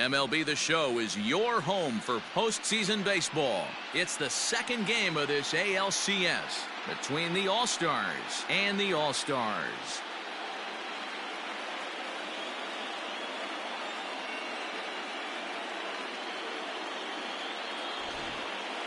MLB The Show is your home for postseason baseball. It's the second game of this ALCS between the All-Stars and the All-Stars.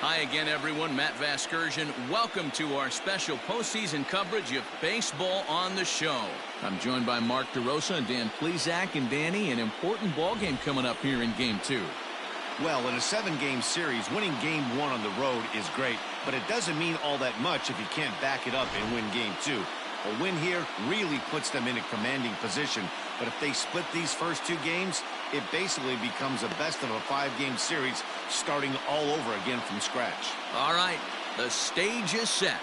Hi again, everyone. Matt Vasgersian. Welcome to our special postseason coverage of Baseball on the Show. I'm joined by Mark DeRosa and Dan Plesac. And Danny, an important ball game coming up here in Game 2. Well, in a 7-game series, winning Game 1 on the road is great, but it doesn't mean all that much if you can't back it up and win Game 2. A win here really puts them in a commanding position, but if they split these first 2 games, it basically becomes a best of a 5-game series starting all over again from scratch. All right, the stage is set.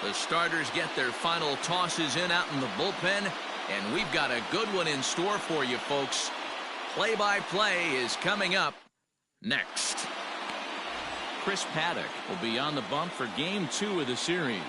The starters get their final tosses in out in the bullpen, and we've got a good one in store for you folks. Play-by-play is coming up next. Chris Paddack will be on the bump for Game 2 of the series.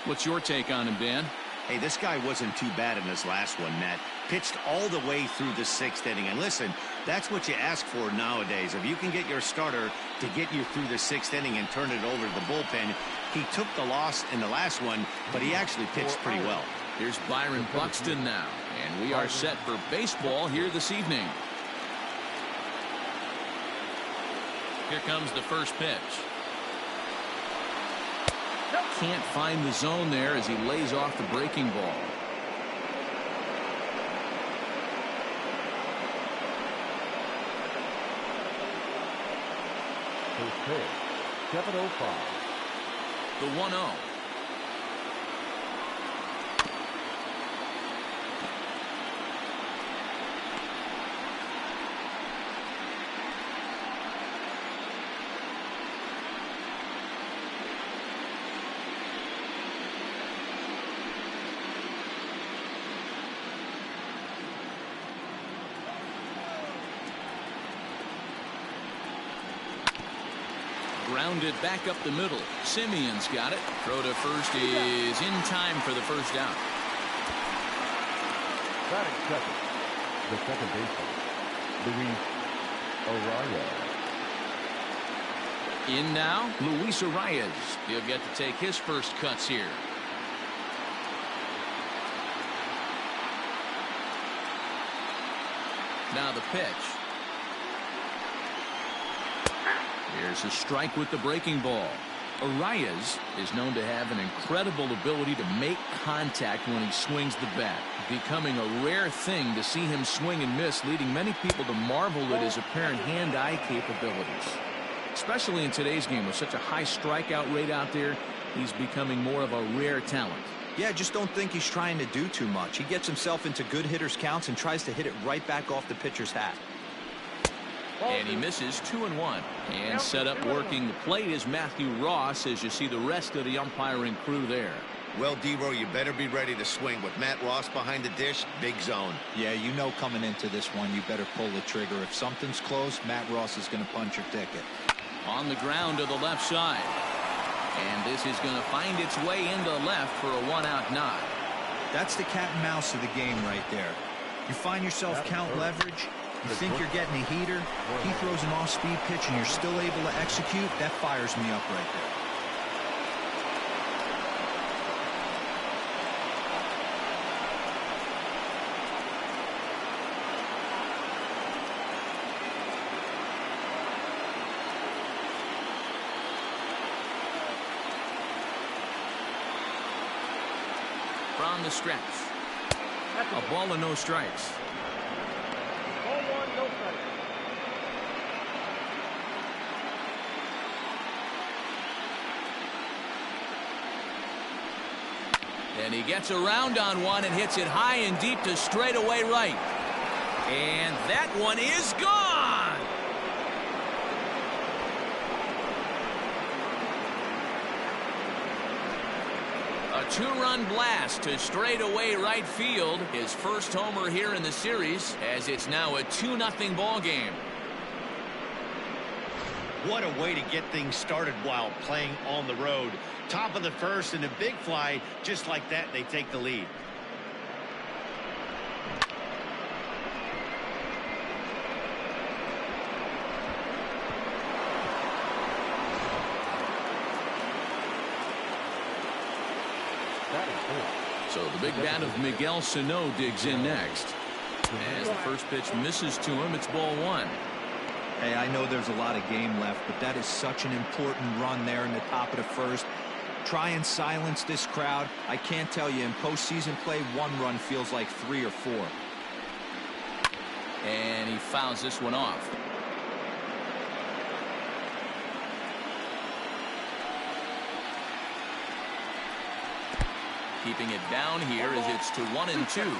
What's your take on him, Dan? Hey, this guy wasn't too bad in his last one, Matt. Pitched all the way through the 6th inning. And listen, that's what you ask for nowadays. If you can get your starter to get you through the 6th inning and turn it over to the bullpen, he took the loss in the last one, but he actually pitched pretty well. Here's Byron Buxton now, and we are set for baseball here this evening. Here comes the first pitch. Can't find the zone there as he lays off the breaking ball. First pitch, 7:05. The 1-0. Grounded back up the middle. Simeon's got it. Throw to first is in time for the first down. Batting second, the second baseman, Luis Arraez. In now, Luis Arraez. He'll get to take his first cuts here. Now the pitch. Here's a strike with the breaking ball. Arraez is known to have an incredible ability to make contact when he swings the bat, becoming a rare thing to see him swing and miss, leading many people to marvel at his apparent hand-eye capabilities. Especially in today's game with such a high strikeout rate out there, he's becoming more of a rare talent. Yeah, I just don't think he's trying to do too much. He gets himself into good hitters' counts and tries to hit it right back off the pitcher's hat. And he misses 2-1. And set up working the plate is Matthew Ross as you see the rest of the umpiring crew there. Well, D-Row, you better be ready to swing. With Matt Ross behind the dish, big zone. Yeah, you know coming into this one, you better pull the trigger. If something's close, Matt Ross is going to punch your ticket. On the ground to the left side. And this is going to find its way into left for a 1-out nod. That's the cat and mouse of the game right there. You find yourself count leverage. You think you're getting a heater, he throws an off-speed pitch and you're still able to execute, that fires me up right there. From the stretch. A ball and no strikes. And he gets around on one and hits it high and deep to straightaway right. And that one is gone. A 2-run blast to straightaway right field. His first homer here in the series, as it's now a 2-0 ball game. What a way to get things started while playing on the road. Top of the first and a big fly. Just like that, they take the lead. So the big bat of Miguel Sano digs in next. As the first pitch misses to him, it's ball one. Hey, I know there's a lot of game left, but that is such an important run there in the top of the first. Try and silence this crowd. I can't tell you, in postseason play, one run feels like 3 or 4. And he fouls this one off. Keeping it down here as it's to 1-2.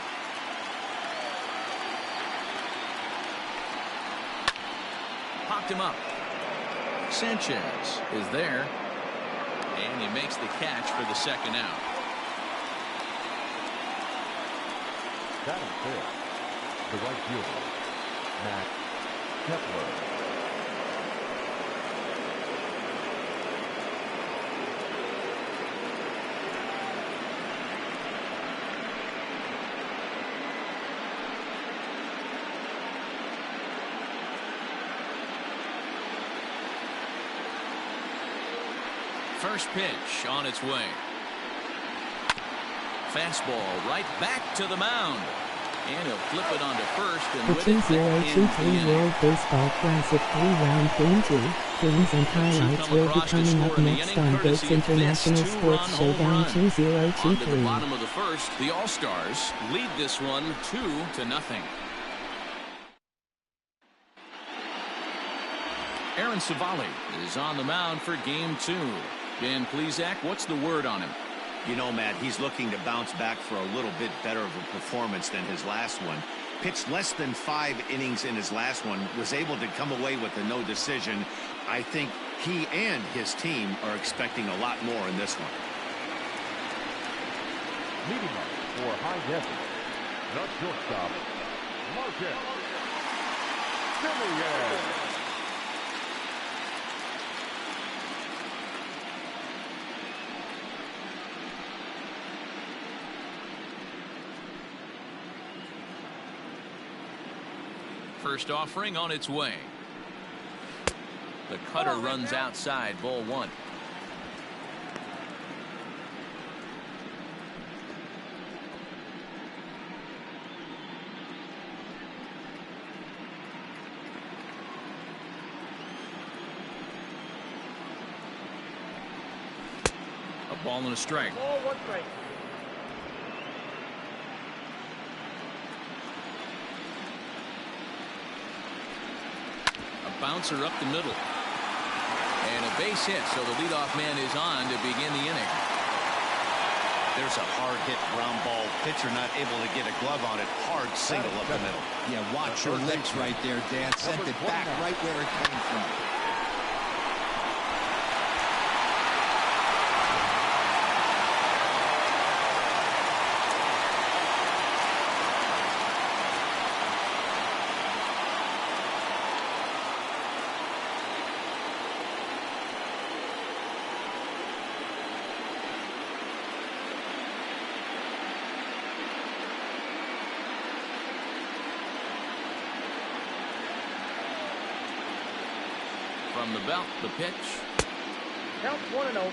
Popped him up. Sanchez is there. And he makes the catch for the second out. Batting fifth, the right fielder, Matt Kepler. First pitch on its way. Fastball right back to the mound. And he'll flip it onto first. And The with it, 2023 World Baseball Classic 3-round Game 2. Games and highlights will be coming up next on Goats International Sports Showdown On to the 2023. bottom of the first. The All-Stars lead this one 2-0. Aaron Civale is on the mound for game 2. Dan Plesac, what's the word on him? You know, Matt, he's looking to bounce back for a little bit better of a performance than his last one. Pitched less than 5 innings in his last one, was able to come away with a no decision. I think he and his team are expecting a lot more in this one. Leading up for High Desert, the shortstop, Marcus Semien. First offering on its way. The cutter runs outside, ball one. A ball and a strike. Bouncer up the middle. And a base hit, so the leadoff man is on to begin the inning. There's a hard hit ground ball. Pitcher not able to get a glove on it. Hard single up the middle. Yeah, watch your lips right there, Dan. Sent it back right where it came from. From the belt, the pitch. Count 1-0.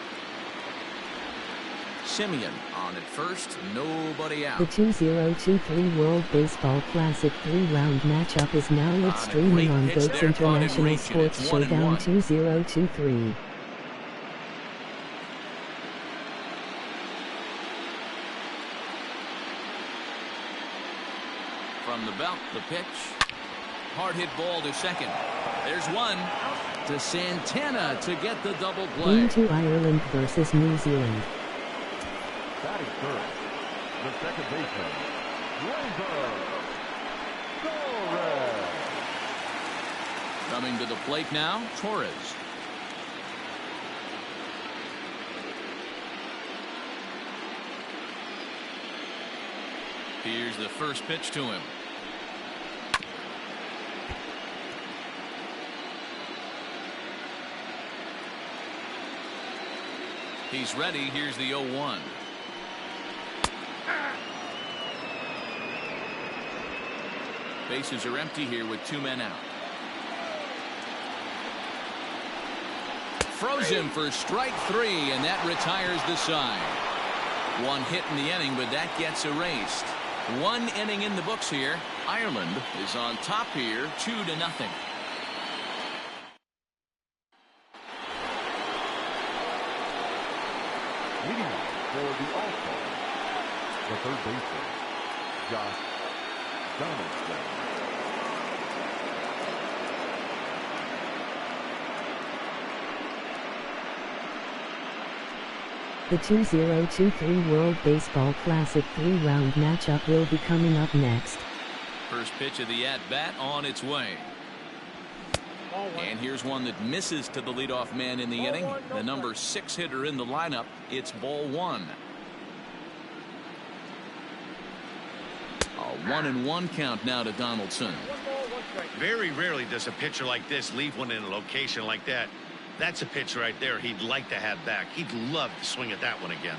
Semien on at first, nobody out. The 2023 World Baseball Classic 3-round matchup is now live streaming on pitch Goats there, caught in International reach, and Sports it's Showdown 1-1. 2023. From the belt, the pitch. Hard hit ball to second. There's one to Santana to get the double play. Game 2 Ireland versus New Zealand. Batting third, the second baseman, Razor Torres. Coming to the plate now, Torres. Here's the first pitch to him. He's ready. Here's the 0-1. Bases are empty here with 2 men out. Throws him for strike 3, and that retires the side. One hit in the inning, but that gets erased. One inning in the books here. Ireland is on top here, 2-0. Leading off for the All-Stars, the third baseman, Josh Donaldson. The 2023 World Baseball Classic 3-round matchup will be coming up next. First pitch of the at-bat on its way. And here's one that misses to the leadoff man in the inning. The number 6 hitter in the lineup. It's ball 1. A 1-1 count now to Donaldson. Very rarely does a pitcher like this leave one in a location like that. That's a pitch right there he'd like to have back. He'd love to swing at that one again.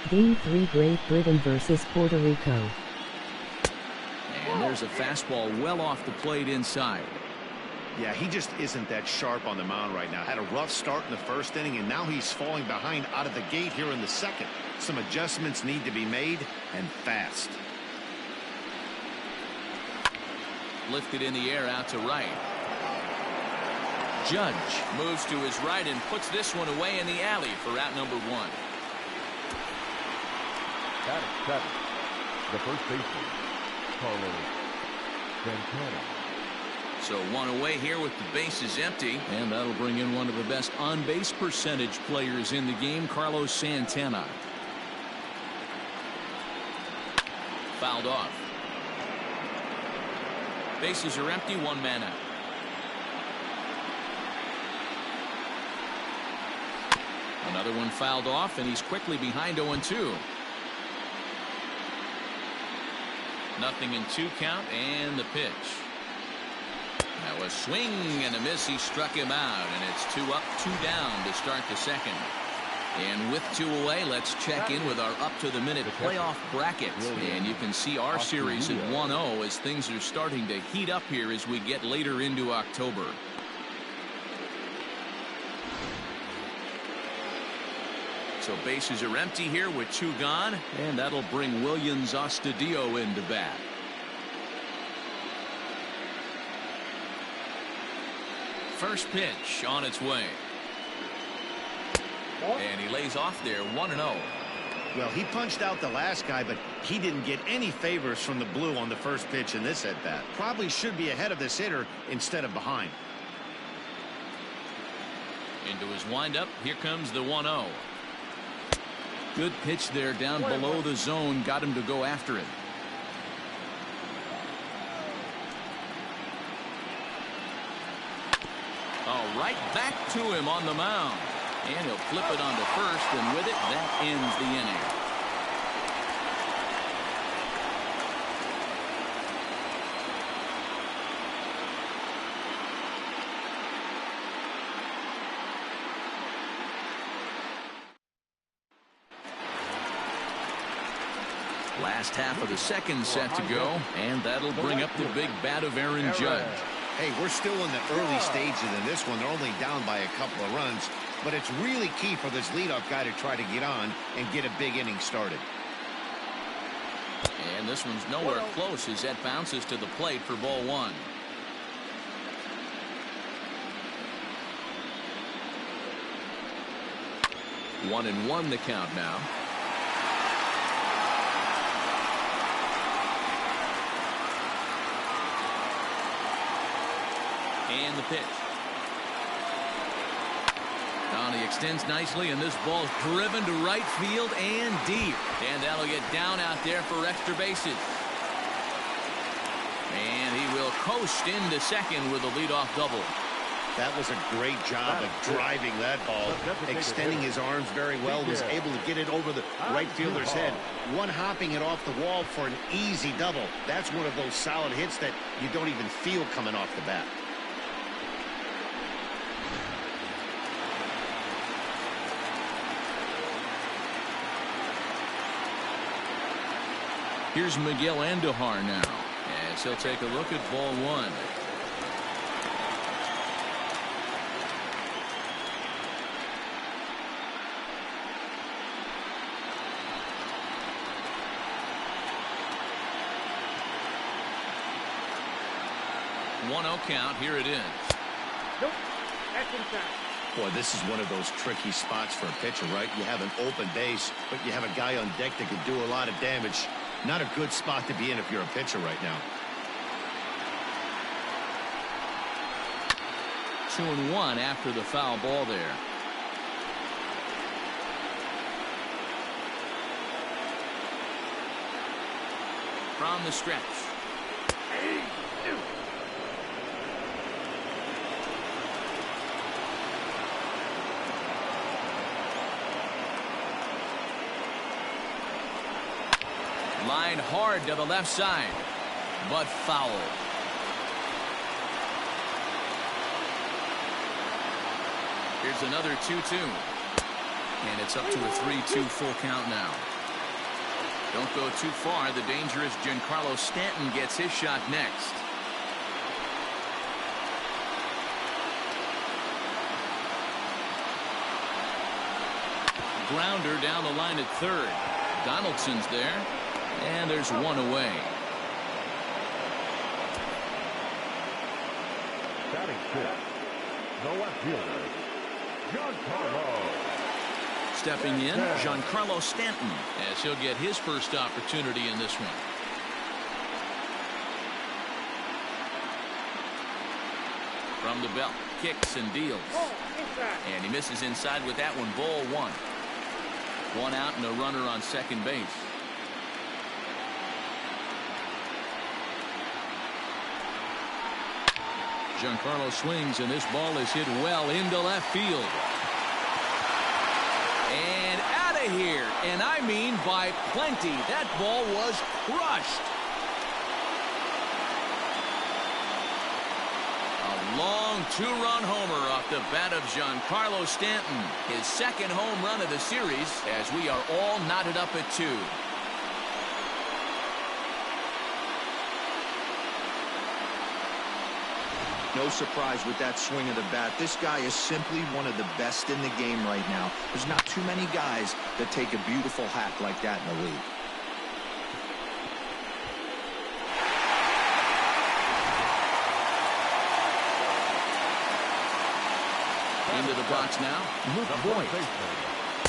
Game 3, Great Britain versus Puerto Rico. And there's a fastball well off the plate inside. Yeah, he just isn't that sharp on the mound right now. Had a rough start in the first inning, and now he's falling behind out of the gate here in the second. Some adjustments need to be made, and fast. Lifted in the air out to right. Judge moves to his right and puts this one away in the alley for out number 1. At 7, the first baseman, Carlos Santana. So one away here with the bases empty, and that'll bring in one of the best on-base percentage players in the game, Carlos Santana. Fouled off. Bases are empty, 1 man out. Another one fouled off, and he's quickly behind 0-2. Nothing in 2 count, and the pitch. Now a swing and a miss. He struck him out, and it's 2 up, 2 down to start the second. And with 2 away, let's check in with our up-to-the-minute playoff bracket. And you can see our series at 1-0 as things are starting to heat up here as we get later into October. So bases are empty here with 2 gone, and that'll bring Willians Astudillo into bat. First pitch on its way. And he lays off there, 1-0. Well, he punched out the last guy, but he didn't get any favors from the blue on the first pitch in this at-bat. Probably should be ahead of this hitter instead of behind. Into his windup, here comes the 1-0. Good pitch there down below the zone, got him to go after it. Oh, right back to him on the mound. And he'll flip it onto first, and with it, that ends the inning. Last half of the second set to go, and that'll bring up the big bat of Aaron Judge. Hey, we're still in the early stages in this one. They're only down by a couple of runs, but it's really key for this leadoff guy to try to get on and get a big inning started. And this one's nowhere close as that bounces to the plate for ball 1. One and one the count now. And the pitch. Now he extends nicely, and this ball's driven to right field and deep. And that'll get down out there for extra bases. And he will coast into second with a leadoff double. That was a great job of driving that ball, extending his arms very well, was able to get it over the right fielder's head, one hopping it off the wall for an easy double. That's one of those solid hits that you don't even feel coming off the bat. Here's Miguel Andujar now, as he'll take a look at ball 1. 1-0 count. Here it is. Nope. That's inside. Boy, this is one of those tricky spots for a pitcher, right? You have an open base, but you have a guy on deck that can do a lot of damage. Not a good spot to be in if you're a pitcher right now. 2-1 after the foul ball there. From the stretch. Line hard to the left side, but foul. Here's another 2-2. And it's up to a 3-2 full count now. Don't go too far. The dangerous Giancarlo Stanton gets his shot next. Grounder down the line at third. Donaldson's there. And there's one away. Batting fifth, the left fielder, Giancarlo. Stepping in, Giancarlo Stanton, as he'll get his first opportunity in this one. From the belt, kicks and deals. And he misses inside with that one. Ball one. One out and a runner on second base. Giancarlo swings, and this ball is hit well into left field. And out of here, and I mean by plenty. That ball was crushed. A long two-run homer off the bat of Giancarlo Stanton. His second home run of the series, as we are all knotted up at 2. No surprise with that swing of the bat. This guy is simply one of the best in the game right now. There's not too many guys that take a beautiful hack like that in the league. Into the box now, Luke Voit.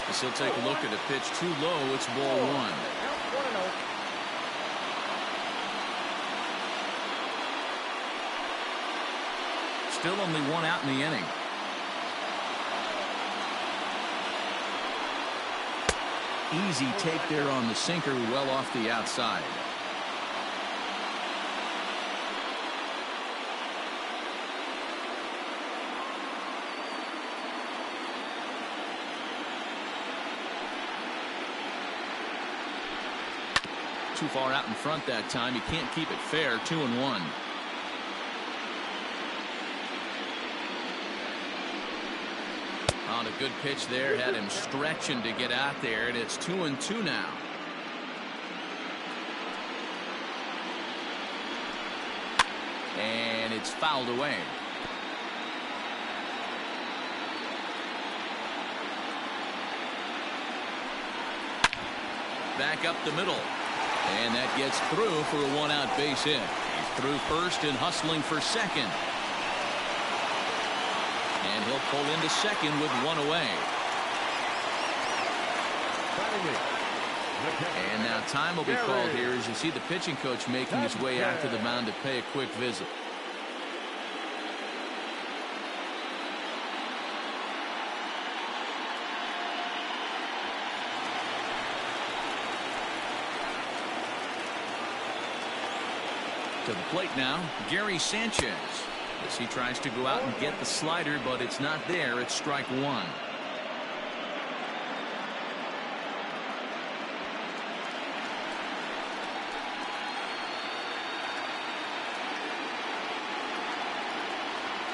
As he'll take a look at a pitch too low. It's ball one. Count 1-0. Still only one out in the inning. Easy take there on the sinker, well off the outside. Too far out in front that time. He can't keep it fair. 2-1. On a good pitch there, had him stretching to get out there, and it's 2-2 now. And it's fouled away. Back up the middle, and that gets through for a one-out base hit. He's through first and hustling for second. And he'll pull into second with one away. And now time will be called here as you see the pitching coach making his way out to the mound to pay a quick visit. To the plate now, Gary Sanchez. As he tries to go out and get the slider, but it's not there. It's strike one.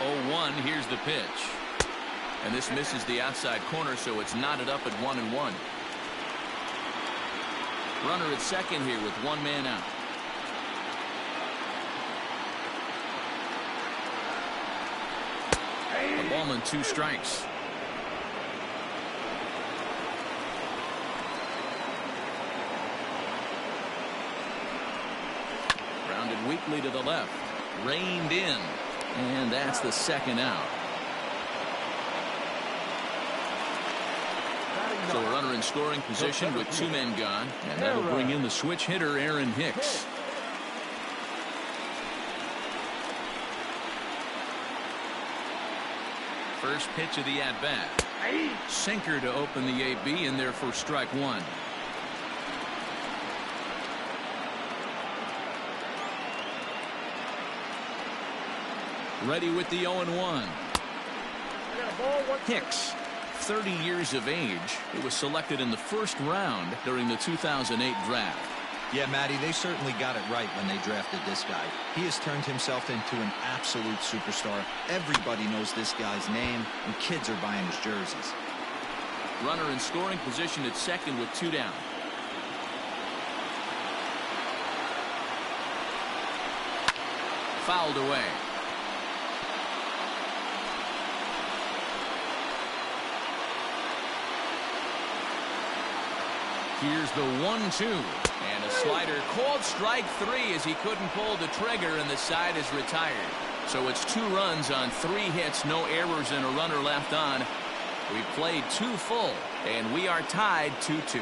Oh, 1. Here's the pitch. And this misses the outside corner, so it's knotted up at 1-1. Runner at second here with one man out. A ball and 2 strikes. Grounded weakly to the left. Reined in. And that's the second out. So a runner in scoring position with 2 men gone. And that'll bring in the switch hitter, Aaron Hicks. First pitch of the at-bat. Sinker to open the AB, and there for strike 1. Ready with the 0-1. Hicks, 30 years of age. It was selected in the first round during the 2008 draft. Yeah, Matty, they certainly got it right when they drafted this guy. He has turned himself into an absolute superstar. Everybody knows this guy's name, and kids are buying his jerseys. Runner in scoring position at second with 2 down. Fouled away. Here's the 1-2. And a slider called strike 3 as he couldn't pull the trigger, and the side is retired. So it's 2 runs on 3 hits, no errors, and a runner left on. We played 2 full, and we are tied 2-2.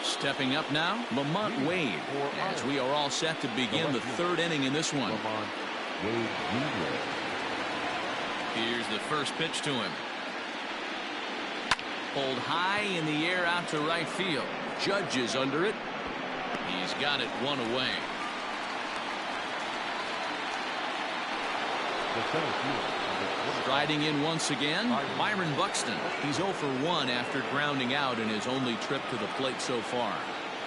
Stepping up now, Lamont Wade, as we are all set to begin the 3rd inning in this one. Here's the first pitch to him. Pulled high in the air out to right field. Judge is under it. He's got it 1 away. Striding in once again, Byron Buxton. He's 0 for 1 after grounding out in his only trip to the plate so far.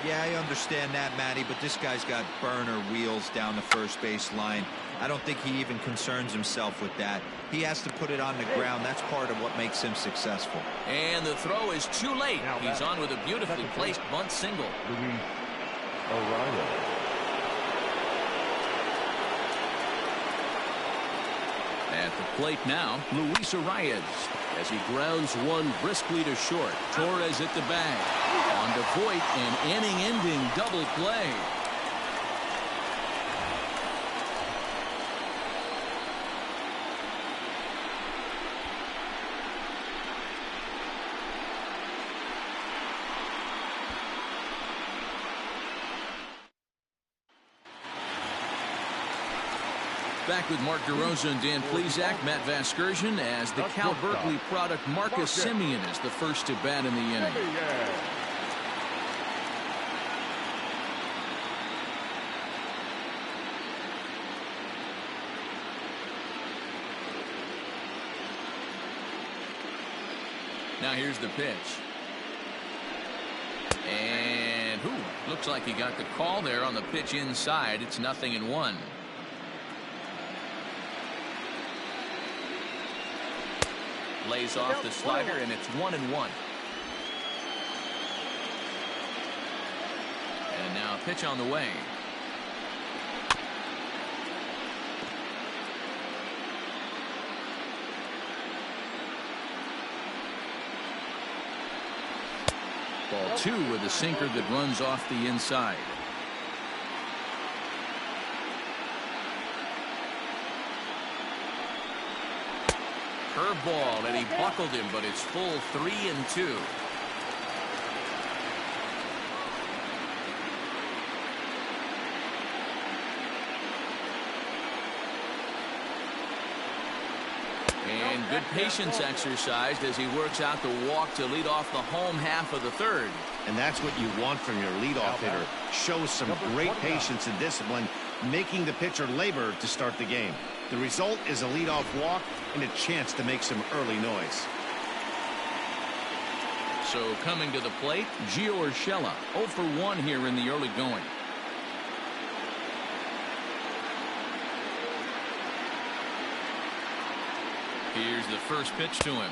Yeah, I understand that, Matty, but this guy's got burner wheels down the first base line. I don't think he even concerns himself with that. He has to put it on the ground. That's part of what makes him successful. And the throw is too late. He's on with a beautifully placed bunt single. At the plate now, Luis Arias, as he grounds one briskly to short. Torres at the bag. On to Voit, an inning-ending double play. Back with Mark DeRosa and Dan Plesac, Matt Vasgersian, as the Cal Berkeley product Marcus Simeon is the first to bat in the inning. Now here's the pitch. And looks like he got the call there on the pitch inside. It's 0-1. Lays off the slider, and it's 1-1. And now a pitch on the way. Ball 2 with a sinker that runs off the inside. Curveball, and he buckled him, but it's full 3-2. And good patience exercised as he works out the walk to lead off the home half of the 3rd. And that's what you want from your leadoff hitter. Shows some great patience and discipline, making the pitcher labor to start the game. The result is a leadoff walk and a chance to make some early noise. So coming to the plate, Gio Urshela, 0 for 1 here in the early going. Here's the first pitch to him.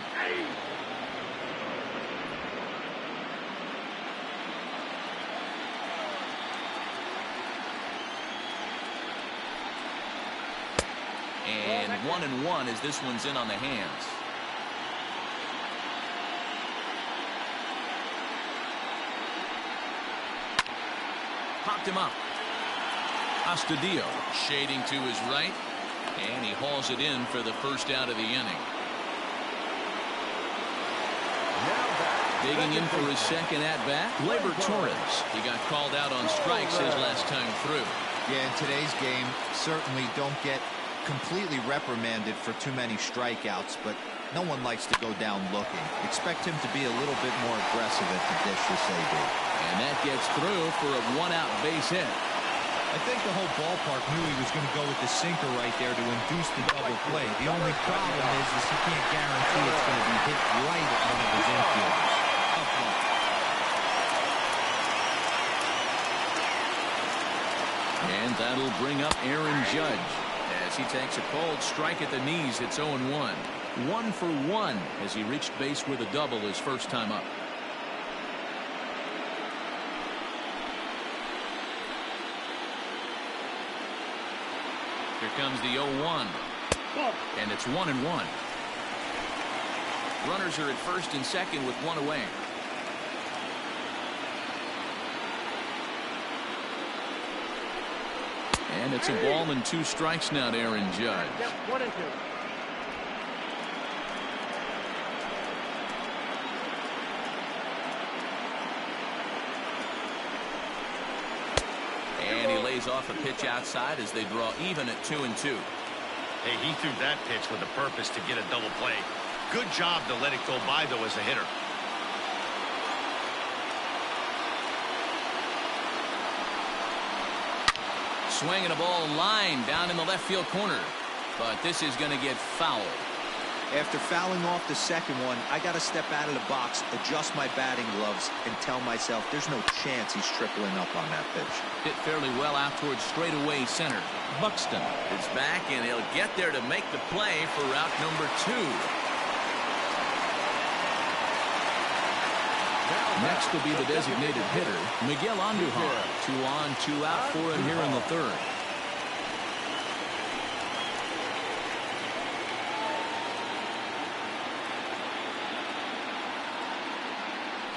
And 1-1 as this one's in on the hands. Popped him up. Astudillo shading to his right, and he hauls it in for the first out of the inning. Digging in for his second at-bat, Gleyber Torres. He got called out on strikes his last time through. Yeah, in today's game, certainly don't get completely reprimanded for too many strikeouts, but no one likes to go down looking. Expect him to be a little bit more aggressive at the dish this AB. And that gets through for a one-out base hit. I think the whole ballpark knew he was going to go with the sinker right there to induce the double play. The only problem is he can't guarantee it's going to be hit right at one of his infielders. And that'll bring up Aaron Judge as he takes a cold strike at the knees. It's 0-1. 1 for 1 as he reached base with a double his first time up. Here comes the 0-1. And it's 1-1. Runners are at first and second with one away. And it's a ball and 2 strikes now to Aaron Judge. Yep, 1 and 2. And he lays off a pitch outside as they draw even at 2-2. Hey, he threw that pitch with a purpose to get a double play. Good job to let it go by, though, as a hitter. Swinging a ball line down in the left field corner. But this is going to get foul. After fouling off the second one, I got to step out of the box, adjust my batting gloves, and tell myself there's no chance he's tripling up on that pitch. Hit fairly well out towards straightaway center. Buxton is back, and he'll get there to make the play for route number 2. Next will be the designated hitter, Miguel Andujar. 2 on, 2 out for him here in the third.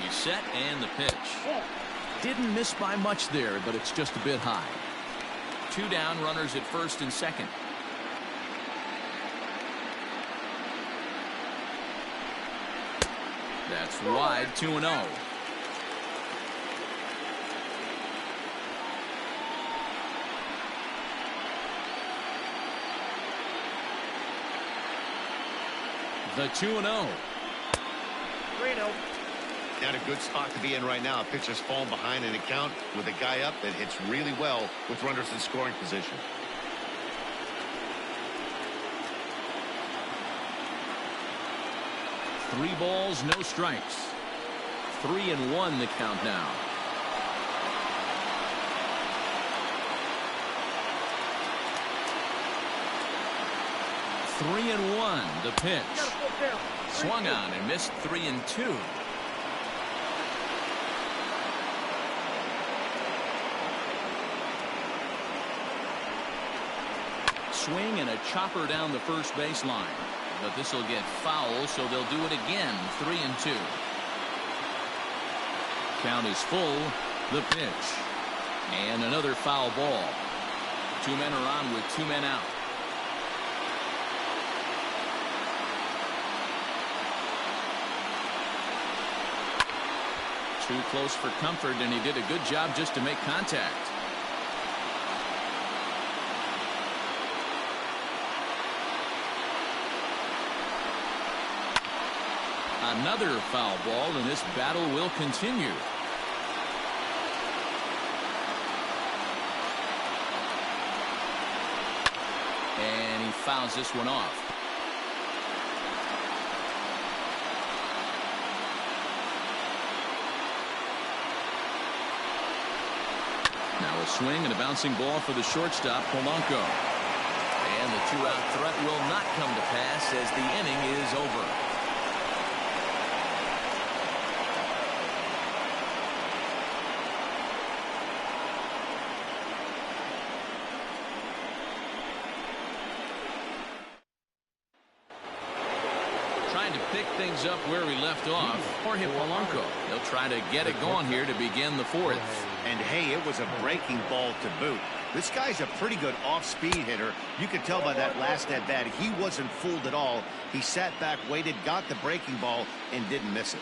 He's set and the pitch. Didn't miss by much there, but it's just a bit high. 2 down, runners at first and second. That's wide, 2-0. The 2-0. 3-0. Not a good spot to be in right now. A pitcher's falling behind in a count with a guy up that hits really well with runners in scoring position. Three balls, no strikes. 3-1 the count now. Three and 1 the pitch. Swung on and missed 3-2. Swing and a chopper down the first baseline. But this will get foul, so they'll do it again. 3-2. Count is full. The pitch. And another foul ball. 2 men are on with 2 men out. Too close for comfort, and he did a good job just to make contact. Another foul ball, and this battle will continue. And he fouls this one off. Now a swing and a bouncing ball for the shortstop, Polanco. And the 2-out threat will not come to pass as the inning is over. trying to pick things up where we left off. Jorge Polanco. They'll try to get it going here to begin the fourth. And hey, it was a breaking ball to boot. This guy's a pretty good off-speed hitter. You could tell by that last at-bat he wasn't fooled at all. He sat back, waited, got the breaking ball, and didn't miss it.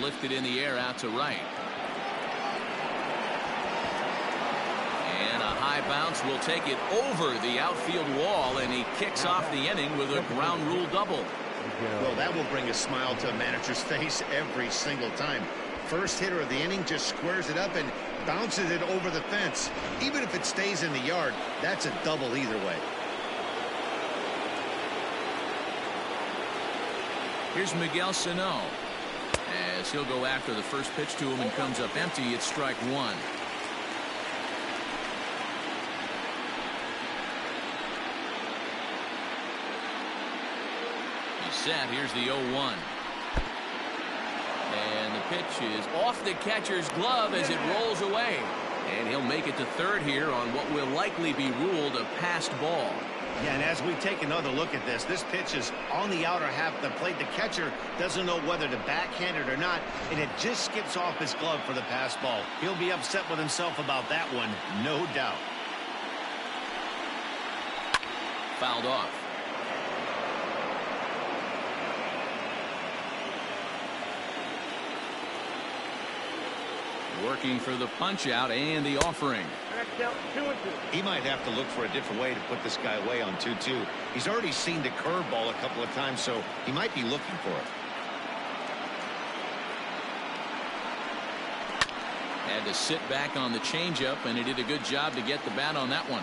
Lifted in the air out to right. And a high bounce will take it over the outfield wall, and he kicks off the inning with a ground rule double. Well, that will bring a smile to a manager's face every single time. First hitter of the inning just squares it up and bounces it over the fence. Even if it stays in the yard, that's a double either way. Here's Miguel Sano, as he'll go after the first pitch to him and comes up empty. It's strike one. He's set. Here's the 0-1. And the pitch is off the catcher's glove as it rolls away. And he'll make it to third here on what will likely be ruled a passed ball. Yeah, and as we take another look at this pitch is on the outer half of the plate. The catcher doesn't know whether to backhand it or not, and it just skips off his glove for the pass ball. He'll be upset with himself about that one, no doubt. Fouled off. Working for the punch out and the offering. Count 2-2. He might have to look for a different way to put this guy away on 2-2. He's already seen the curveball a couple of times, so he might be looking for it. Had to sit back on the changeup, and he did a good job to get the bat on that one.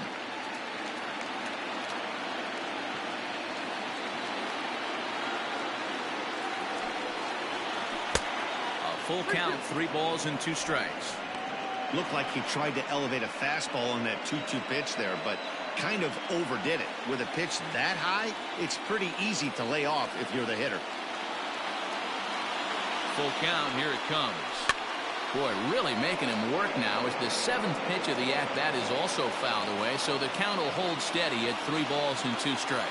Full count, 3 balls and 2 strikes. Looked like he tried to elevate a fastball on that 2-2 pitch there, but kind of overdid it. With a pitch that high, it's pretty easy to lay off if you're the hitter. Full count, here it comes. Boy, really making him work now as the 7th pitch of the at-bat is also fouled away, so the count will hold steady at 3 balls and 2 strikes.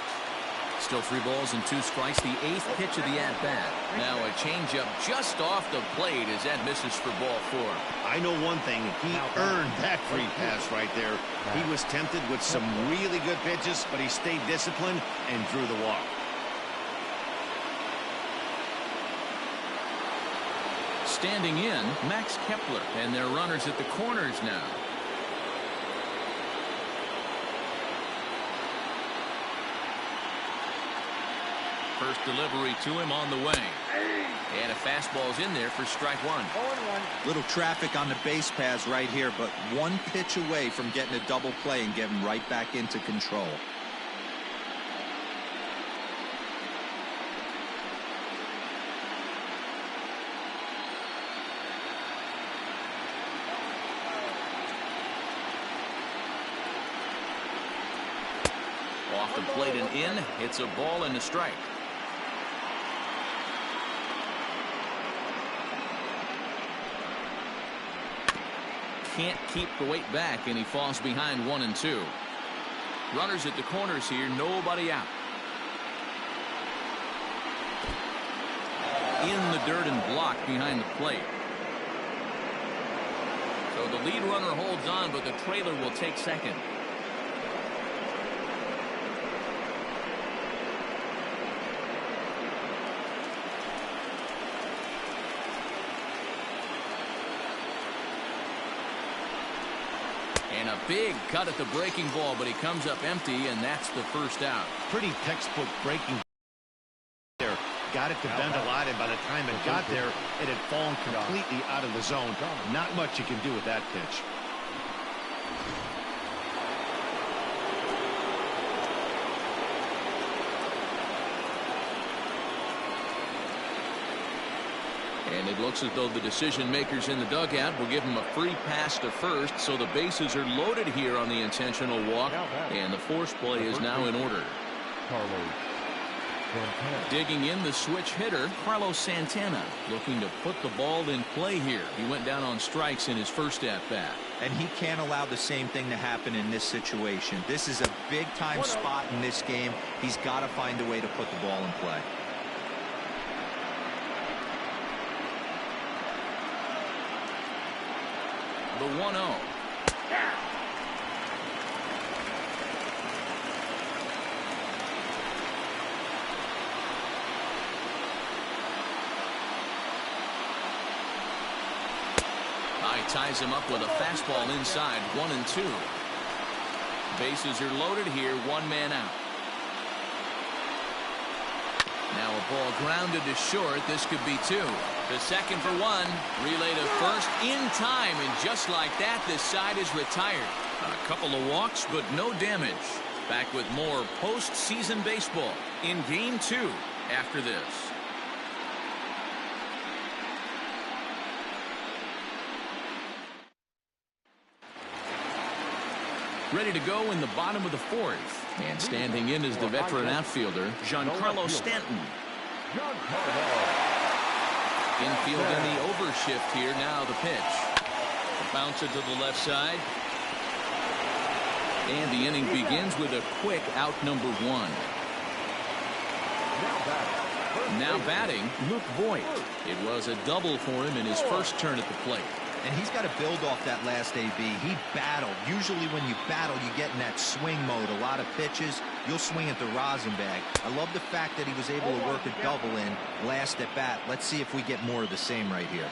Still 3 balls and 2 strikes, the 8th pitch of the at-bat. Now a changeup just off the plate as that misses for ball 4. I know one thing, he earned that free pass right there. He was tempted with some really good pitches, but he stayed disciplined and drew the walk. Standing in, Max Kepler, and their runners at the corners now. First delivery to him on the way. And a fastball's in there for strike 1. 0-1. Little traffic on the base paths right here, but one pitch away from getting a double play and getting right back into control. Off the plate and in. It's a ball and a strike. Can't keep the weight back, and he falls behind 1 and 2. Runners at the corners here, nobody out. In the dirt and blocked behind the plate. So the lead runner holds on, but the trailer will take second. And a big cut at the breaking ball, but he comes up empty, and that's the first out. Pretty textbook breaking there. Got it to bend a lot, and by the time it got there, it had fallen completely out of the zone. Not much you can do with that pitch. And it looks as though the decision makers in the dugout will give him a free pass to first, so the bases are loaded here on the intentional walk, and the force play is now in order. Digging in the switch hitter, Carlos Santana, looking to put the ball in play here. He went down on strikes in his first at-bat. And he can't allow the same thing to happen in this situation. This is a big-time spot in this game. He's got to find a way to put the ball in play. The 1-0. Ties him up with a fastball inside. 1-2. Bases are loaded here. One man out. Now a ball grounded to short. This could be two. The second for one. Relay to first in time, and just like that, this side is retired. A couple of walks, but no damage. Back with more postseason baseball in Game 2 after this. Ready to go in the bottom of the fourth. And standing in is the veteran outfielder, Giancarlo Stanton. Infield in the overshift here. Now the pitch. Bounce it to the left side. And the inning begins with a quick out number one. Now batting, Luke Voit. It was a double for him in his first turn at the plate. And he's got to build off that last AB. He battled. Usually when you battle, you get in that swing mode. A lot of pitches, you'll swing at the rosin bag. I love the fact that he was able to work a double in last at bat. Let's see if we get more of the same right here.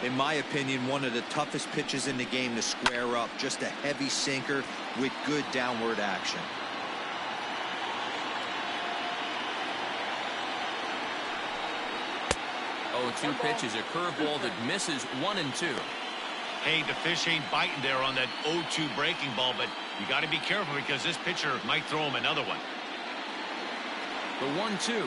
In my opinion, one of the toughest pitches in the game to square up. Just a heavy sinker with good downward action. 0-2 pitch is a curveball that misses 1-2. Hey, the fish ain't biting there on that 0-2 breaking ball, but you got to be careful because this pitcher might throw him another one. The 1-2.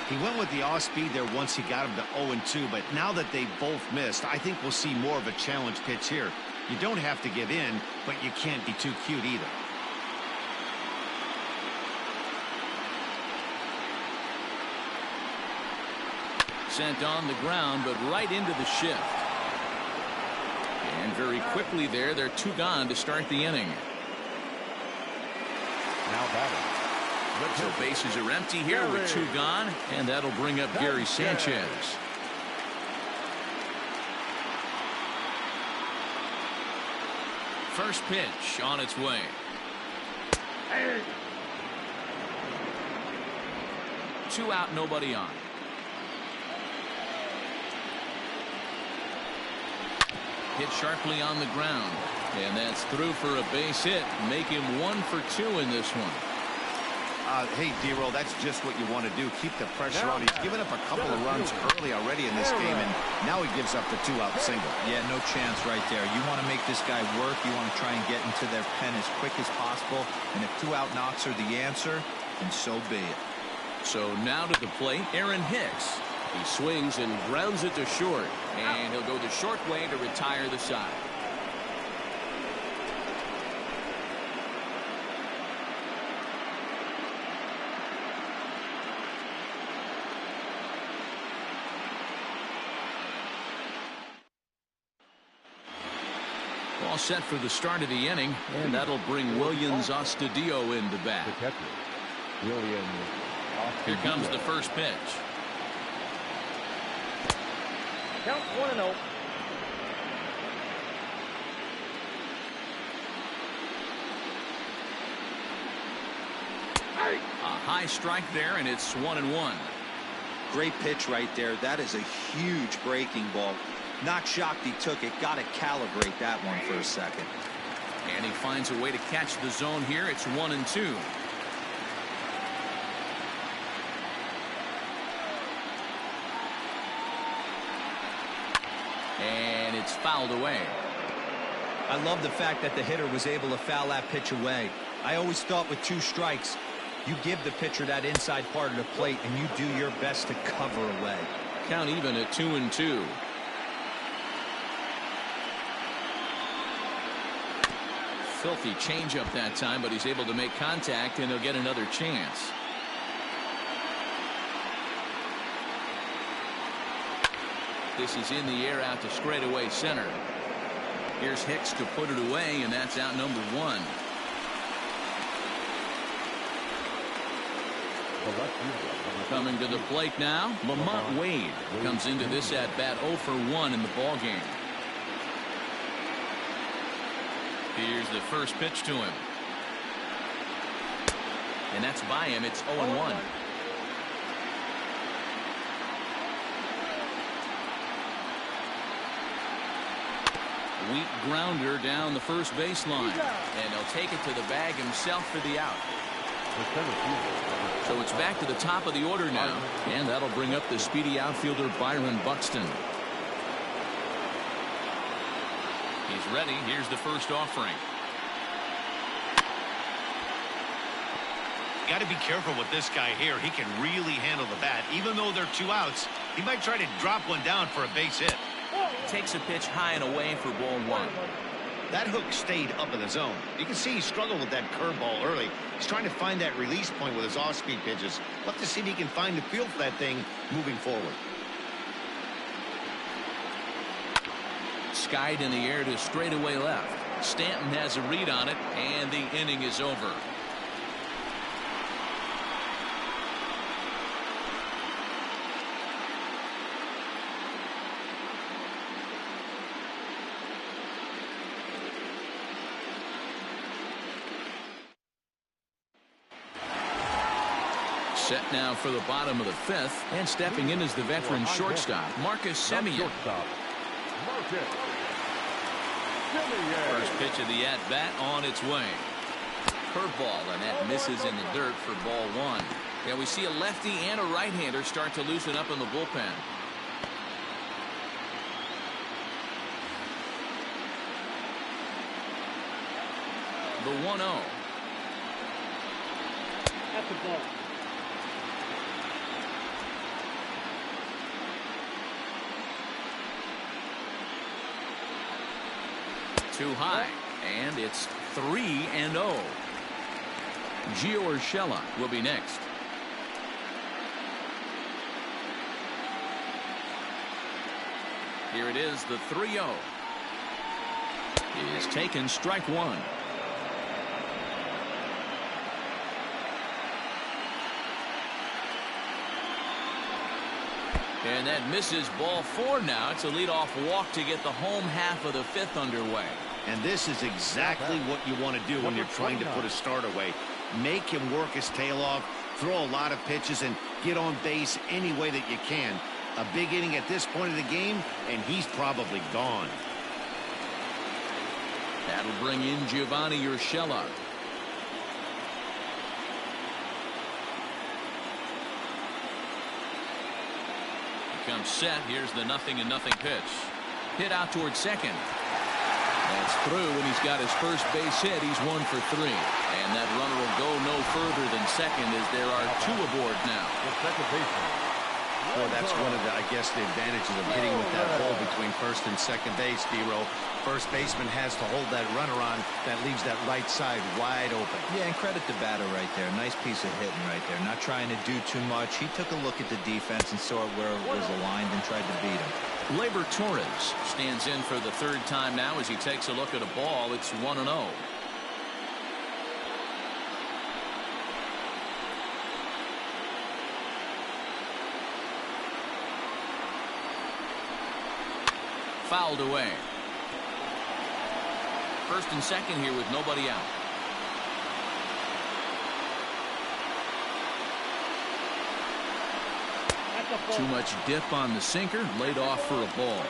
He went with the off speed there once he got him to 0-2, but now that they both missed, I think we'll see more of a challenge pitch here. You don't have to give in, but you can't be too cute either. Sent on the ground, but right into the shift. And very quickly there, they're two gone to start the inning. Now batting. So bases are empty here with two gone, and that'll bring up Gary Sanchez. First pitch on its way. Two out, nobody on. Hit sharply on the ground, and that's through for a base hit. Make him 1 for 2 in this one. Hey, D-Roll, that's just what you want to do. Keep the pressure on. He's given up a couple of runs early already in this game, and now he gives up the 2-out single. Yeah, no chance right there. You want to make this guy work. You want to try and get into their pen as quick as possible, and if 2-out knocks are the answer, then so be it. So now to the plate, Aaron Hicks. He swings and grounds it to short, and he'll go the short way to retire the side. All set for the start of the inning, and that'll bring Willians Astudillo into bat. The catcher, Willians Astudillo. Here comes the first pitch. Count 1-0. A high strike there, and it's 1-1. Great pitch right there. That is a huge breaking ball. Not shocked he took it. Got to calibrate that one for a second. And he finds a way to catch the zone here. It's 1-2. And it's fouled away. I love the fact that the hitter was able to foul that pitch away. I always thought with 2 strikes, you give the pitcher that inside part of the plate and you do your best to cover away. Count even at 2-2. Filthy changeup that time, but he's able to make contact, and he'll get another chance. This is in the air out to straightaway center. Here's Hicks to put it away, and that's out number 1. Coming to the plate now, Lamont Wade comes into this at bat 0 for 1 in the ball game. Here's the first pitch to him. And that's by him. It's 0-1. Weak grounder down the first baseline. And he'll take it to the bag himself for the out. So it's back to the top of the order now. And that'll bring up the speedy outfielder Byron Buxton. He's ready. Here's the first offering. Got to be careful with this guy here. He can really handle the bat. Even though they're 2 outs, he might try to drop one down for a base hit. Takes a pitch high and away for ball 1. That hook stayed up in the zone. You can see he struggled with that curveball early. He's trying to find that release point with his off-speed pitches. We'll have to see if he can find the feel for that thing moving forward. Skied in the air to straightaway left. Stanton has a read on it, and the inning is over. Set now for the bottom of the 5th, and stepping in is the veteran shortstop, Marcus Semien. First pitch of the at-bat on its way. Curveball, and that misses in the dirt for ball 1. Yeah, we see a lefty and a right-hander start to loosen up in the bullpen. The 1-0. That's the ball. Too high, and it's 3-0. Gio Urshela will be next. Here it is, the 3-0. He is taken, strike 1. And that misses ball 4 now. It's a leadoff walk to get the home half of the 5th underway. And this is exactly what you want to do when you're trying to put a start away. Make him work his tail off, throw a lot of pitches, and get on base any way that you can. A big inning at this point of the game, and he's probably gone. That'll bring in Giovanni Urshela. Comes set. Here's the 0-0 pitch. Hit out towards second. That's through, and he's got his first base hit. He's 1 for 3. And that runner will go no further than second as there are 2 aboard now. Well, that's one of the, I guess, the advantages of hitting with that hole between first and second base, D-Row. First baseman has to hold that runner on. That leaves that right side wide open. Yeah, and credit the batter right there. Nice piece of hitting right there. Not trying to do too much. He took a look at the defense and saw it where it was aligned and tried to beat him. Gleyber Torres stands in for the 3rd time now as he takes a look at a ball. It's 1-0. Fouled away. First and second here with nobody out. Too much dip on the sinker, laid off for a ball.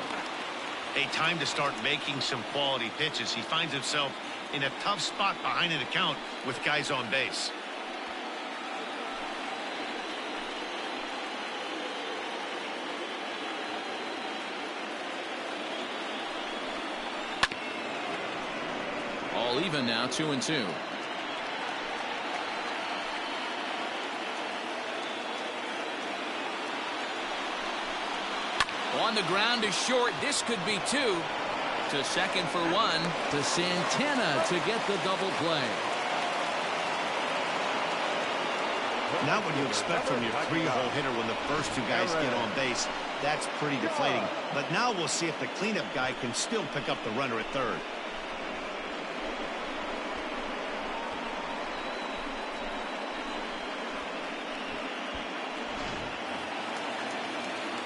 A time to start making some quality pitches. He finds himself in a tough spot behind an account with guys on base. All even now, 2-2. On the ground is short. This could be 2. To second for 1. To Santana to get the double play. Not what you expect from your 3-hole hitter when the first 2 guys get on base. That's pretty deflating. But now we'll see if the cleanup guy can still pick up the runner at third.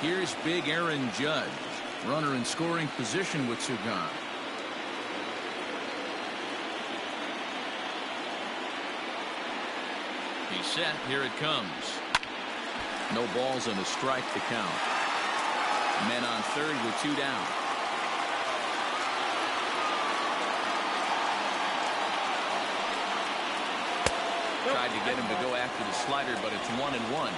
Here's big Aaron Judge. Runner in scoring position with two gone. He's set. Here it comes. No balls and a strike to count. Men on third with two down. Tried to get him to go after the slider, but it's 1-1.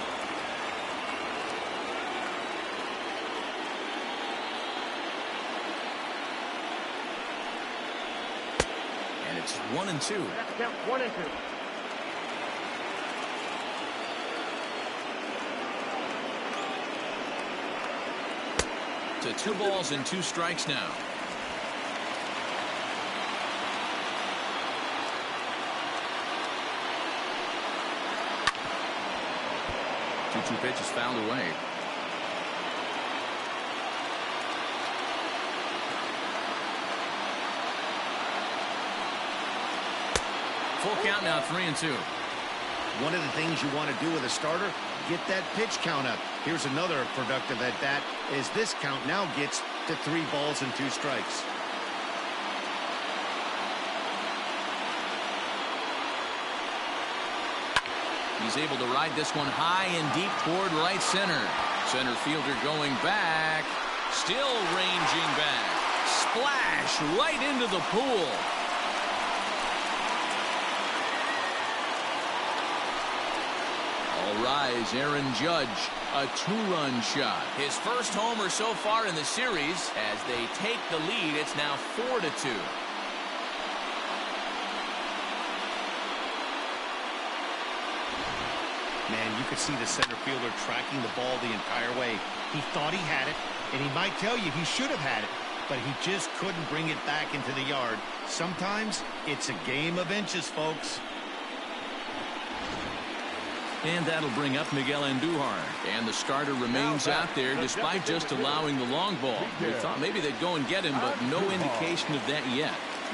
And it's 1-2. Count 1-2. To 2 balls and 2 strikes now. Two pitches fouled away. Full count now, 3-2. One of the things you want to do with a starter, get that pitch count up. Here's another productive at bat as this count now gets to 3 balls and 2 strikes. He's able to ride this one high and deep toward right center. Center fielder going back. Still ranging back. Splash right into the pool. All rise, Aaron Judge. A 2-run shot. His first homer so far in the series. As they take the lead, it's now 4-2. Man, you could see the center fielder tracking the ball the entire way. He thought he had it, and he might tell you he should have had it, but he just couldn't bring it back into the yard. Sometimes it's a game of inches, folks. And that'll bring up Miguel Andujar. And the starter remains out there despite just allowing the long ball. We thought maybe they'd go and get him, but no indication of that yet.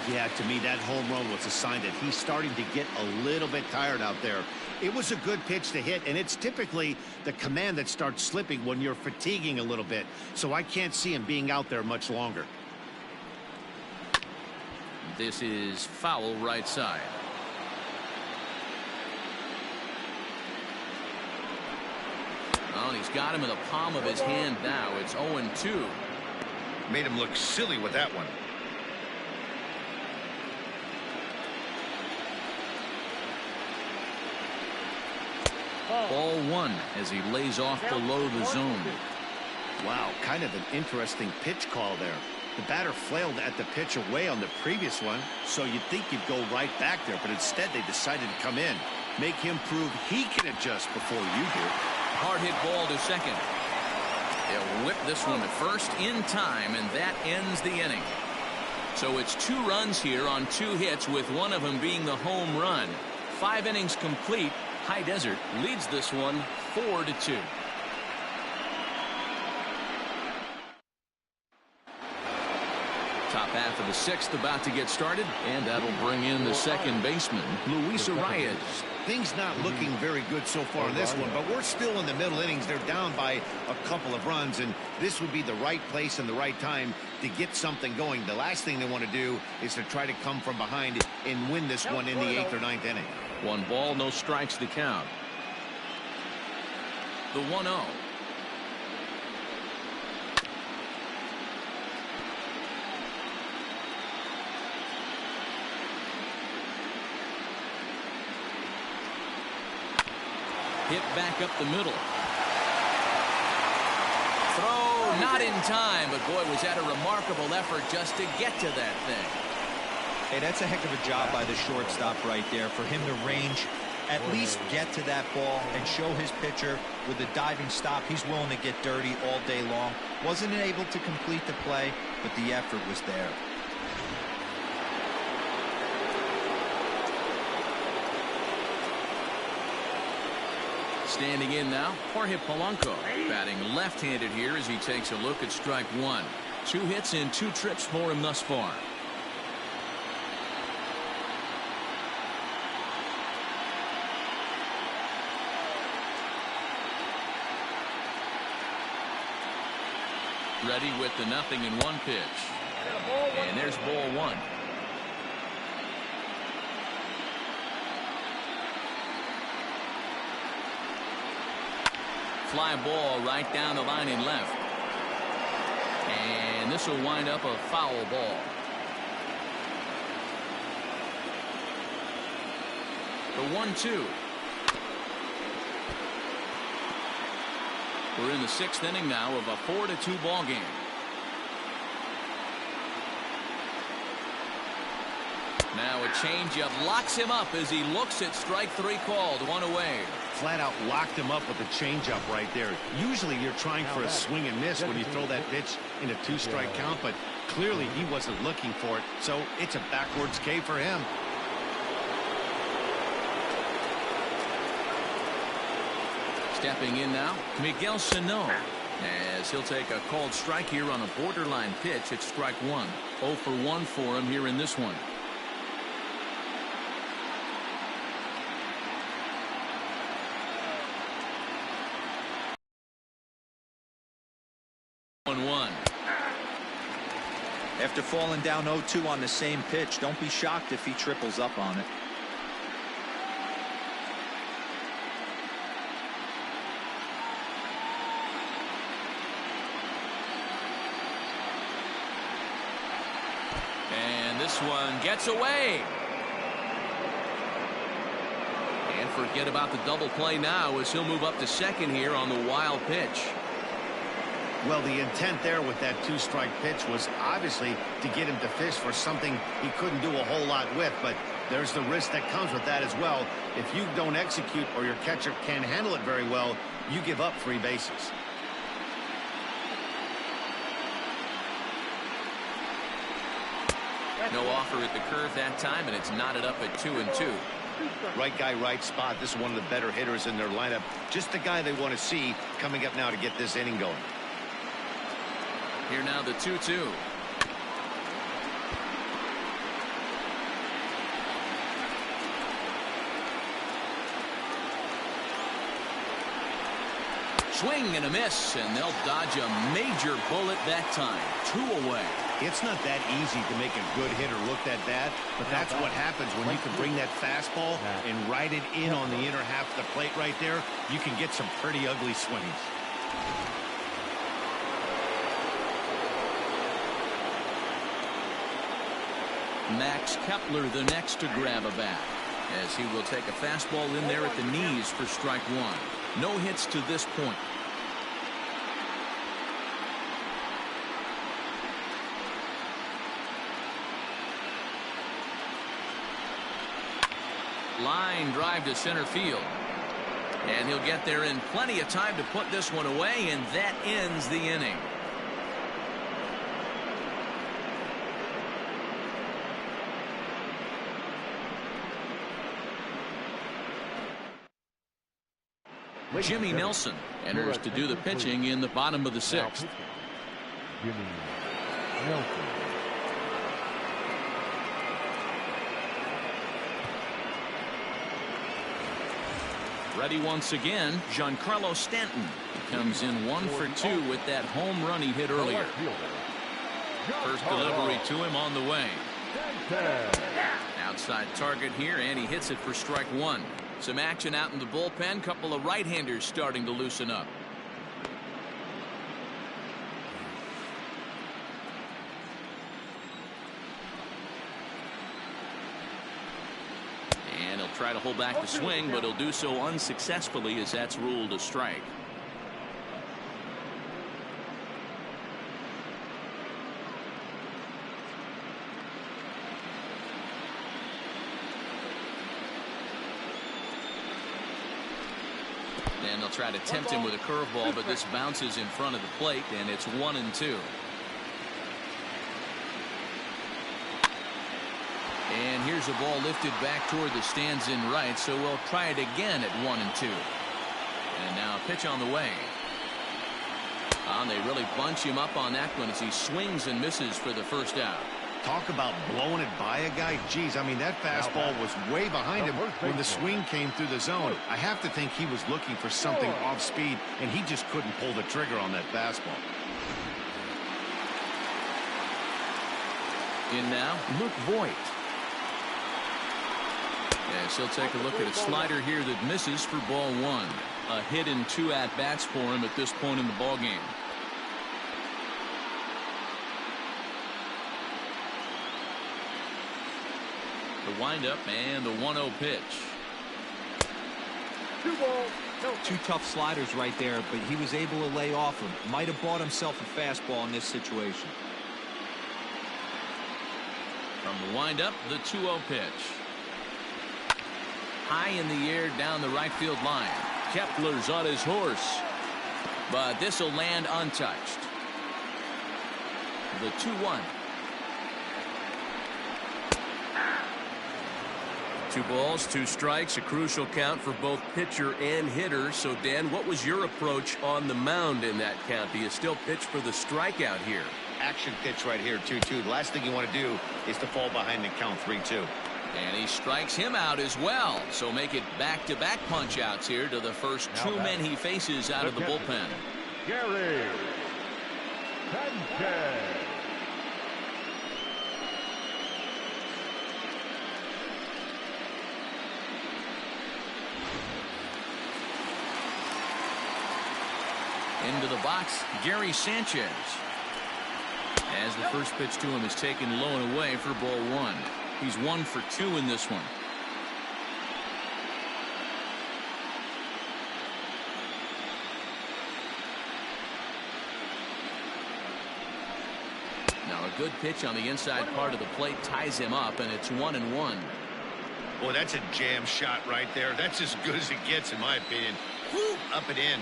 Yeah, to me, that home run was a sign that he's starting to get a little bit tired out there. It was a good pitch to hit, and it's typically the command that starts slipping when you're fatiguing a little bit. So I can't see him being out there much longer. This is foul right side. Oh, he's got him in the palm of his hand now. It's 0-2. Made him look silly with that one. Ball 1 as he lays off below the zone. Wow, kind of an interesting pitch call there. The batter flailed at the pitch away on the previous one, so you'd think you'd go right back there, but instead they decided to come in. Make him prove he can adjust before you do. Hard hit ball to second. They'll whip this one to first in time, and that ends the inning. So it's 2 runs here on 2 hits, with one of them being the home run. 5 innings complete. High Desert leads this one 4-2. Top half of the 6th about to get started, and that'll bring in the second baseman, Luis Arias. Things not looking very good so far in this one, but we're still in the middle innings. They're down by a couple of runs, and this would be the right place and the right time to get something going. The last thing they want to do is to try to come from behind and win this one in the 8th or 9th inning. 1 ball, no strikes to count. The 1-0. Hit back up the middle. Throw not in time, but boy, was that a remarkable effort just to get to that thing. Hey, that's a heck of a job by the shortstop right there for him to range, at least get to that ball and show his pitcher with a diving stop. He's willing to get dirty all day long. Wasn't able to complete the play, but the effort was there. Standing in now, Jorge Polanco, batting left-handed here as he takes a look at strike one. 2 hits in 2 trips for him thus far. Ready with the 0-1 pitch. And there's ball 1. Fly ball right down the line in left. And this will wind up a foul ball. The 1-2. We're in the 6th inning now of a 4-2 ball game. Now a changeup locks him up as he looks at strike 3 called. 1 away. Flat out locked him up with a changeup right there. Usually you're trying for a swing and miss when you throw that pitch in a 2-strike count, but clearly he wasn't looking for it, so it's a backwards K for him. Stepping in now, Miguel Sano, as he'll take a called strike here on a borderline pitch at strike 1. 0 for 1 for him here in this one. After falling down 0-2 on the same pitch, don't be shocked if he triples up on it. And this one gets away. And forget about the double play now as he'll move up to second here on the wild pitch. Well, the intent there with that 2-strike pitch was obviously to get him to fish for something he couldn't do a whole lot with, but there's the risk that comes with that as well. If you don't execute or your catcher can't handle it very well, you give up 3 bases. No offer at the curve that time, and it's knotted up at 2-2. Right guy, right spot. This is one of the better hitters in their lineup. Just the guy they want to see coming up now to get this inning going. Here now the 2-2. Swing and a miss, and they'll dodge a major bullet that time. 2 away. It's not that easy to make a good hitter look that bad, but that's what happens when you can bring that fastball and ride it in on the inner half of the plate right there. You can get some pretty ugly swings. Max Kepler the next to grab a bat, as he will take a fastball in there at the knees for strike 1. No hits to this point. Line drive to center field. And he'll get there in plenty of time to put this one away, and that ends the inning. Jimmy Nelson enters to do the pitching in the bottom of the 6th. Jimmy Nelson. Ready once again, Giancarlo Stanton. He comes in 1 for 2 with that home run he hit earlier. First delivery to him on the way. Outside target here, and he hits it for strike 1. Some action out in the bullpen. Couple of right-handers starting to loosen up. And he'll try to hold back the swing, but he'll do so unsuccessfully as that's ruled a strike. And they'll try to tempt him with a curveball, but this bounces in front of the plate, and it's 1-2. And here's a ball lifted back toward the stands in right, so we'll try it again at 1-2. And now a pitch on the way. And they really bunch him up on that one as he swings and misses for the first out. Talk about blowing it by a guy. Geez, I mean, that fastball was way behind him when the swing came through the zone. I have to think he was looking for something off speed, and he just couldn't pull the trigger on that fastball. In now, Luke Voigt. Yes, he'll take a look at a slider here that misses for ball one. A hit in 2 at-bats for him at this point in the ballgame. The windup and the 1-0 pitch. 2 balls, no. 2 tough sliders right there, but he was able to lay off them. Might have bought himself a fastball in this situation. From the windup, the 2-0 pitch. High in the air down the right field line. Kepler's on his horse, but this will land untouched. The 2-1. 2 balls, 2 strikes, a crucial count for both pitcher and hitter. So, Dan, what was your approach on the mound in that count? Do you still pitch for the strikeout here? Action pitch right here, 2-2. The last thing you want to do is to fall behind the count 3-2. And he strikes him out as well. So make it back-to-back punch-outs here to the first 2 men he faces out of the bullpen. Gary Sanchez. Into the box, Gary Sanchez. As the first pitch to him is taken low and away for ball 1. He's 1 for 2 in this one. Now a good pitch on the inside part of the plate ties him up, and it's 1-1. Boy, that's a jam shot right there. That's as good as it gets, in my opinion. Woo, up and in.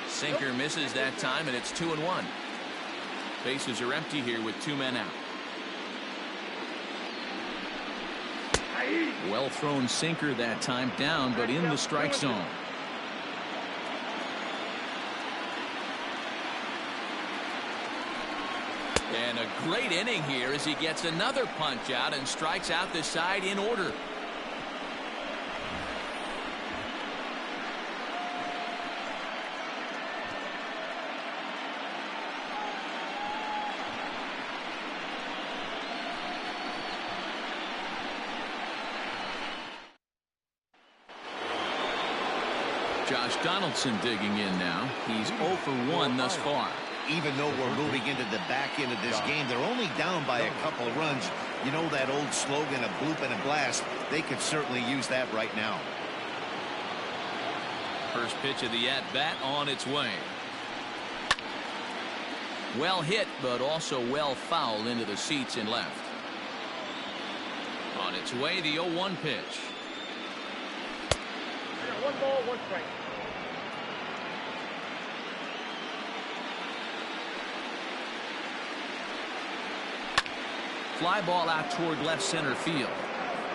Sinker misses that time, and it's 2-1. Bases are empty here with 2 men out. Well thrown sinker that time, down but in the strike zone. And a great inning here as he gets another punch out and strikes out the side in order. Josh Donaldson digging in now. He's 0 for 1 thus far. Even though we're moving into the back end of this game, they're only down by a couple of runs. You know that old slogan, a bloop and a blast? They could certainly use that right now. First pitch of the at-bat on its way. Well hit, but also well fouled into the seats in left. On its way, the 0-1 pitch. 1 ball, 1 strike. Fly ball out toward left center field.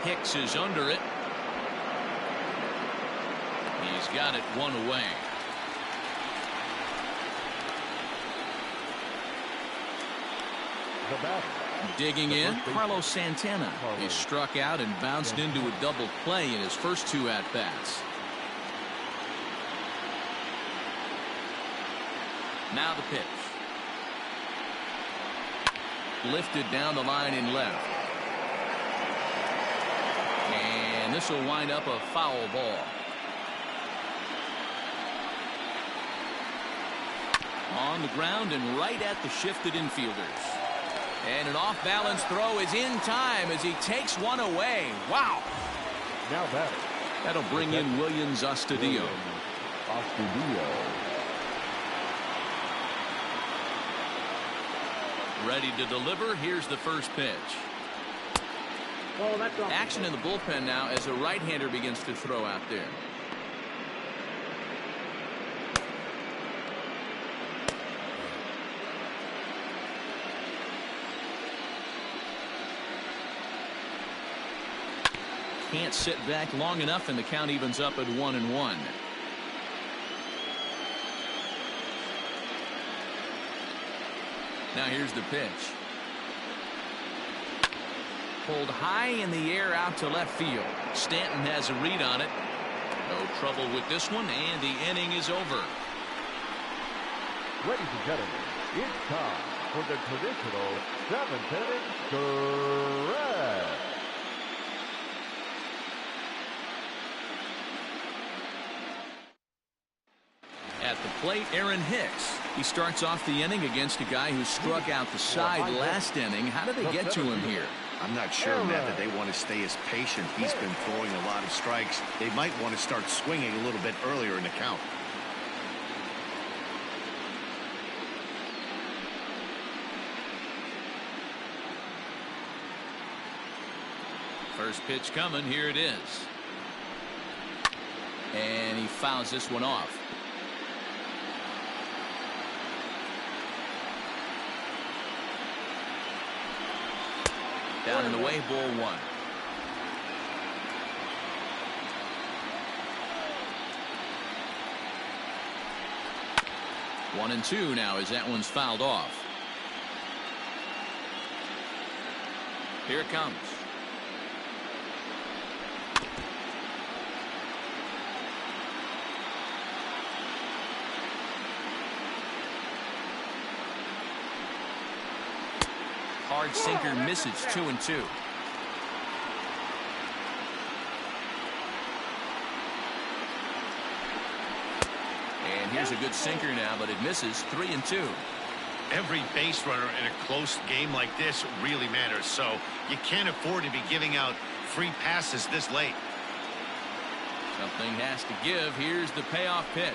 Hicks is under it. He's got it 1 away. The batter. Digging in, Carlos Santana. He struck out and bounced into a double play in his first 2 at-bats. Now the pitch. Lifted down the line in left. And this will wind up a foul ball. On the ground and right at the shifted infielders. And an off-balance throw is in time as he takes 1 away. Wow. Now batter. That'll bring in Willians Astudillo. Ready to deliver. Here's the first pitch. Well, that's off. Action in the bullpen now as a right-hander begins to throw out there. can't sit back long enough, and the count evens up at 1-1. Now here's the pitch. Pulled high in the air out to left field. Stanton has a read on it. No trouble with this one, and the inning is over. Ladies and gentlemen, it's time for the traditional 7th inning stretch. At the plate, Aaron Hicks. He starts off the inning against a guy who struck out the side last inning. How did they get to him here? I'm not sure, Matt, that they want to stay as patient. He's been throwing a lot of strikes. They might want to start swinging a little bit earlier in the count. First pitch coming. Here it is. And he fouls this one off. Down and away, ball one. One and two now as that one's fouled off. Here it comes. Hard sinker misses. 2-2. And here's a good sinker now, but it misses. 3-2. Every base runner in a close game like this really matters, so you can't afford to be giving out free passes this late. Something has to give. Here's the payoff pitch.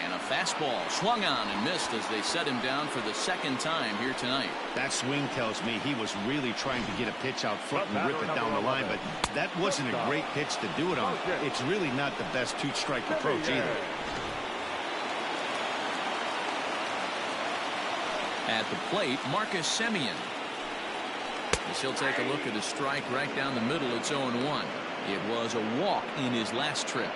And a fastball swung on and missed as they set him down for the second time here tonight. That swing tells me he was really trying to get a pitch out front and rip it down the line, but that wasn't a great pitch to do it on. It's really not the best two-strike approach either. At the plate, Marcus Semien. As he'll take a look at a strike right down the middle. It's 0-1. It was a walk in his last trip.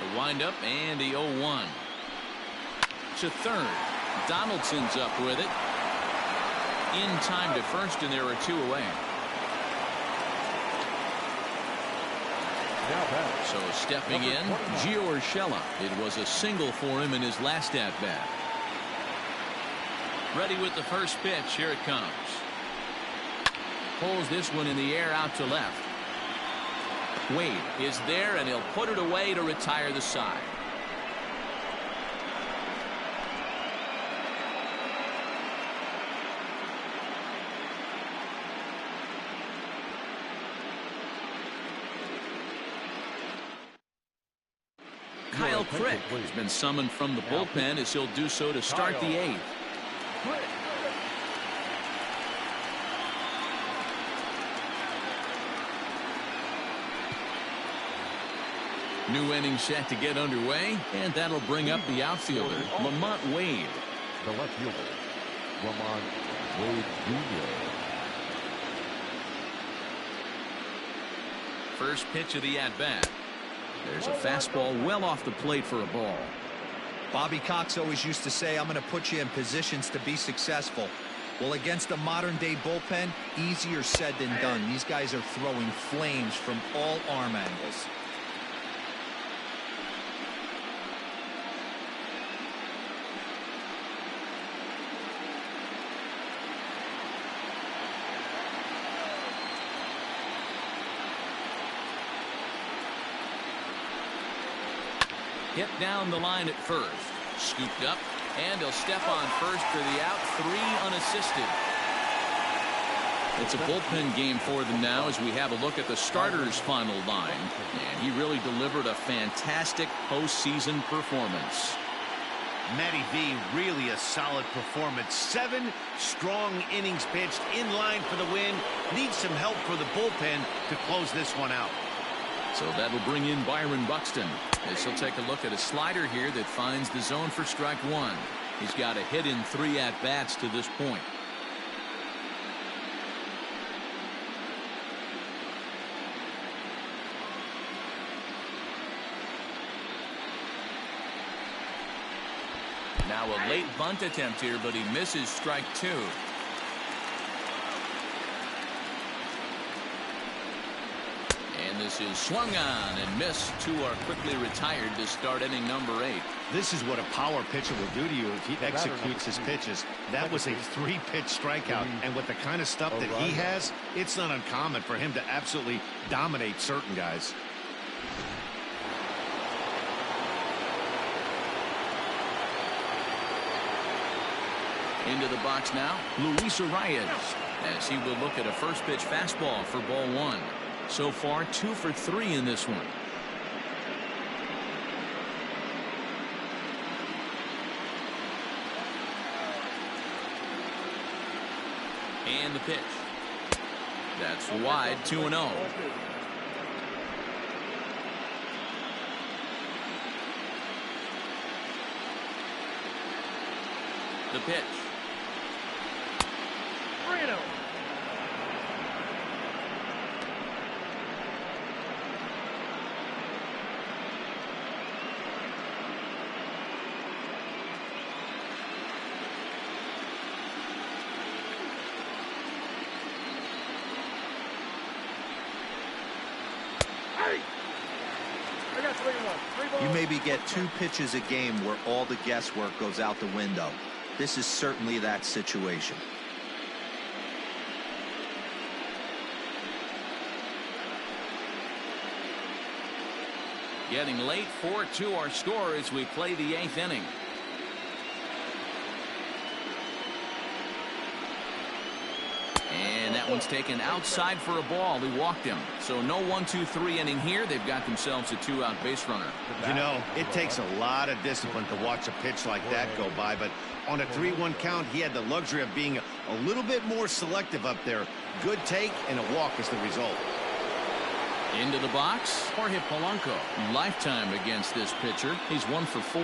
The windup and the 0-1. To third. Donaldson's up with it. In time to first, and there are two away. So stepping in, Gio Urshela. It was a single for him in his last at-bat. Ready with the first pitch. Here it comes. Pulls this one in the air out to left. Wade is there, and he'll put it away to retire the side. Kyle Crick has been summoned from the bullpen as he'll do so to start the eighth. New inning set to get underway, and that'll bring up the outfielder, Lamont Wade. The left fielder, Lamont Wade Jr. First pitch of the at-bat. There's a fastball well off the plate for a ball. Bobby Cox always used to say, I'm going to put you in positions to be successful. Well, against a modern-day bullpen, easier said than done. These guys are throwing flames from all arm angles. Hit down the line at first. Scooped up, and he'll step on first for the out. 3 unassisted. It's a bullpen game for them now as we have a look at the starters' final line. And he really delivered a fantastic postseason performance. Matty V, really a solid performance. 7 strong innings pitched, in line for the win. Needs some help for the bullpen to close this one out. So that'll bring in Byron Buxton as he'll take a look at a slider here that finds the zone for strike one. He's got a hit in 3 at-bats to this point. Now a late bunt attempt here, but he misses strike 2. And this is swung on and missed. 2 are quickly retired to start inning number 8. This is what a power pitcher will do to you if he executes his pitches. That was a 3-pitch strikeout, and with the kind of stuff that he has, it's not uncommon for him to absolutely dominate certain guys. Into the box now, Luis Arias, as he will look at a first pitch fastball for ball 1. So far, 2 for 3 in this one. And the pitch. That's wide, 2-0. The pitch. 3-0. I got 3-1. You maybe get 2 pitches a game where all the guesswork goes out the window. This is certainly that situation. Getting late, 4-2 our score as we play the 8th inning. And that one's taken outside for a ball. He walked him. So no 1-2-3 inning here. They've got themselves a 2-out base runner. You know, it takes a lot of discipline to watch a pitch like that go by, but on a 3-1 count, he had the luxury of being a little bit more selective up there. Good take and a walk is the result. Into the box, Jorge Polanco. Lifetime against this pitcher. He's 1 for 4.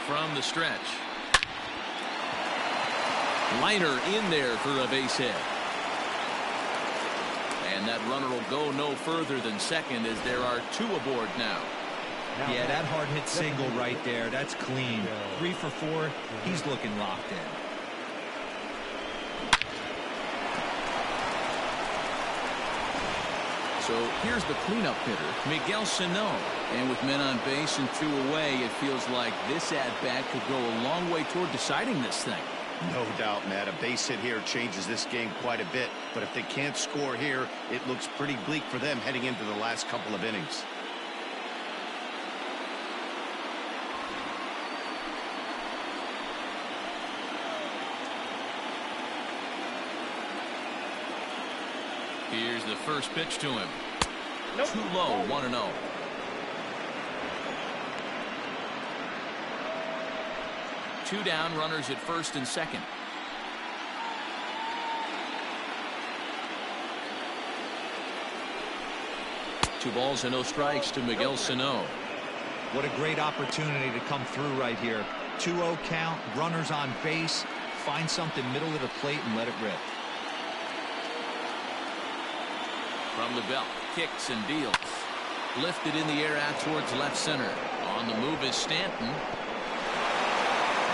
From the stretch. Liner in there for a base hit. And that runner will go no further than second as there are 2 aboard now. Yeah, that hard hit single right there. That's clean. 3 for 4. He's looking locked in. So here's the cleanup hitter, Miguel Sano. And with men on base and 2 away, it feels like this at-bat could go a long way toward deciding this thing. No doubt, Matt. A base hit here changes this game quite a bit. But if they can't score here, it looks pretty bleak for them heading into the last couple of innings. Here's the first pitch to him. Nope. Too low, 1-0. Two down, runners at first and second. Two balls and no strikes to Miguel Sano. What a great opportunity to come through right here. 2-0 count, runners on base. Find something middle of the plate and let it rip. From the belt, kicks and deals. Lifted in the air out towards left center. On the move is Stanton.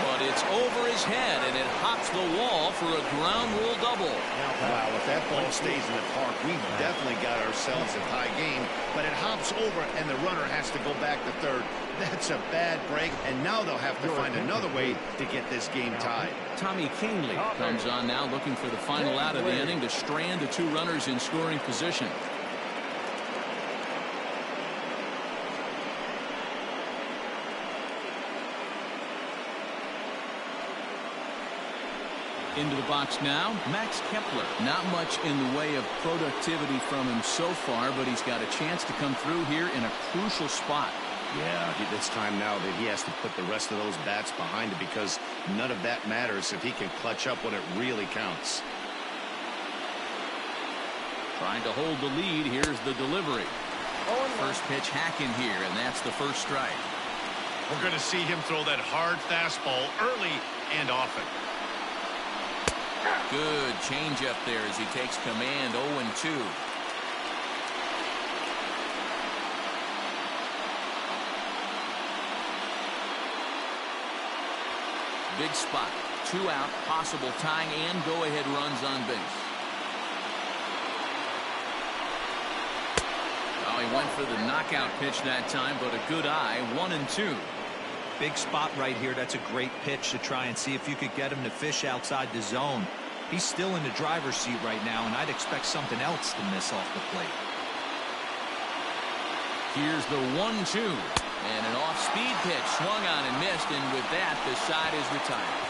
But it's over his head, and it hops the wall for a ground rule double. Wow, if that ball stays in the park, we've definitely got ourselves a tie game. But it hops over, and the runner has to go back to third. That's a bad break, and now they'll have to find another way to get this game tied. Tommy Kahnle comes on now, looking for the final out of the inning to strand the 2 runners in scoring position. Into the box now, Max Kepler. Not much in the way of productivity from him so far, but he's got a chance to come through here in a crucial spot. Yeah, it's time now that he has to put the rest of those bats behind it, because none of that matters if he can clutch up when it really counts. Trying to hold the lead. Here's the delivery. First pitch hack in here, and that's the first strike. We're going to see him throw that hard fastball early and often. Good changeup there as he takes command. 0-2. Big spot. 2 out, possible tying and go-ahead runs on base. Oh, he went for the knockout pitch that time, but a good eye. 1-2. Big spot right here. That's a great pitch to try and see if you could get him to fish outside the zone. He's still in the driver's seat right now, and I'd expect something else to miss off the plate. Here's the 1-2. And an off-speed pitch swung on and missed, and with that, the side is retired.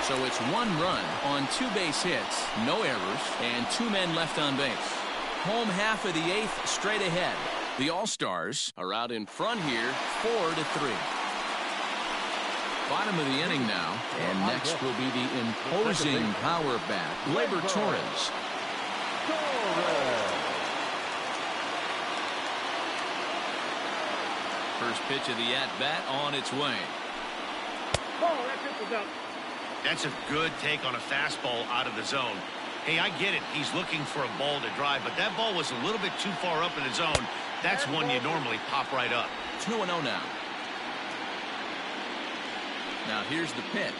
So it's 1 run on 2 base hits, no errors, and 2 men left on base. Home half of the 8th, straight ahead. The All-Stars are out in front here, 4-3. Bottom of the inning now, and next will be the imposing power bat, Gleyber Torres. First pitch of the at-bat on its way. Ball, that pitch is up. That's a good take on a fastball out of the zone. Hey, I get it. He's looking for a ball to drive, but that ball was a little bit too far up in the zone. That's one you normally pop right up. 2-0 now. Now here's the pitch.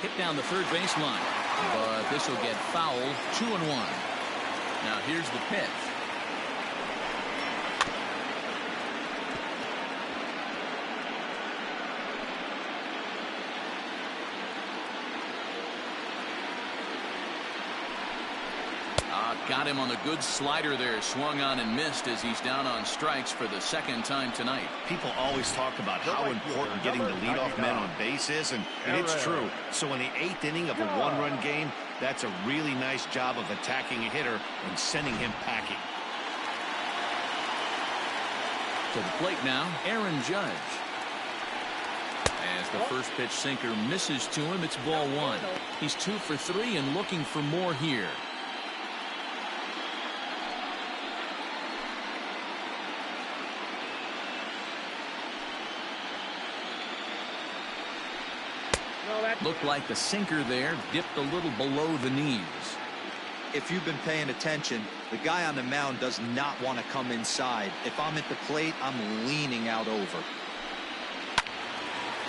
Hit down the third baseline, but this will get fouled. 2-1. Now here's the pitch. Got him on the good slider there. Swung on and missed as he's down on strikes for the 2nd time tonight. People always talk about how important getting the leadoff man on base is, and it's true. So in the 8th inning of a 1-run game, that's a really nice job of attacking a hitter and sending him packing. To the plate now, Aaron Judge. As the first pitch sinker misses to him, it's ball 1. He's 2 for 3 and looking for more here. Looked like the sinker there dipped a little below the knees. If you've been paying attention, the guy on the mound does not want to come inside. If I'm at the plate, I'm leaning out over.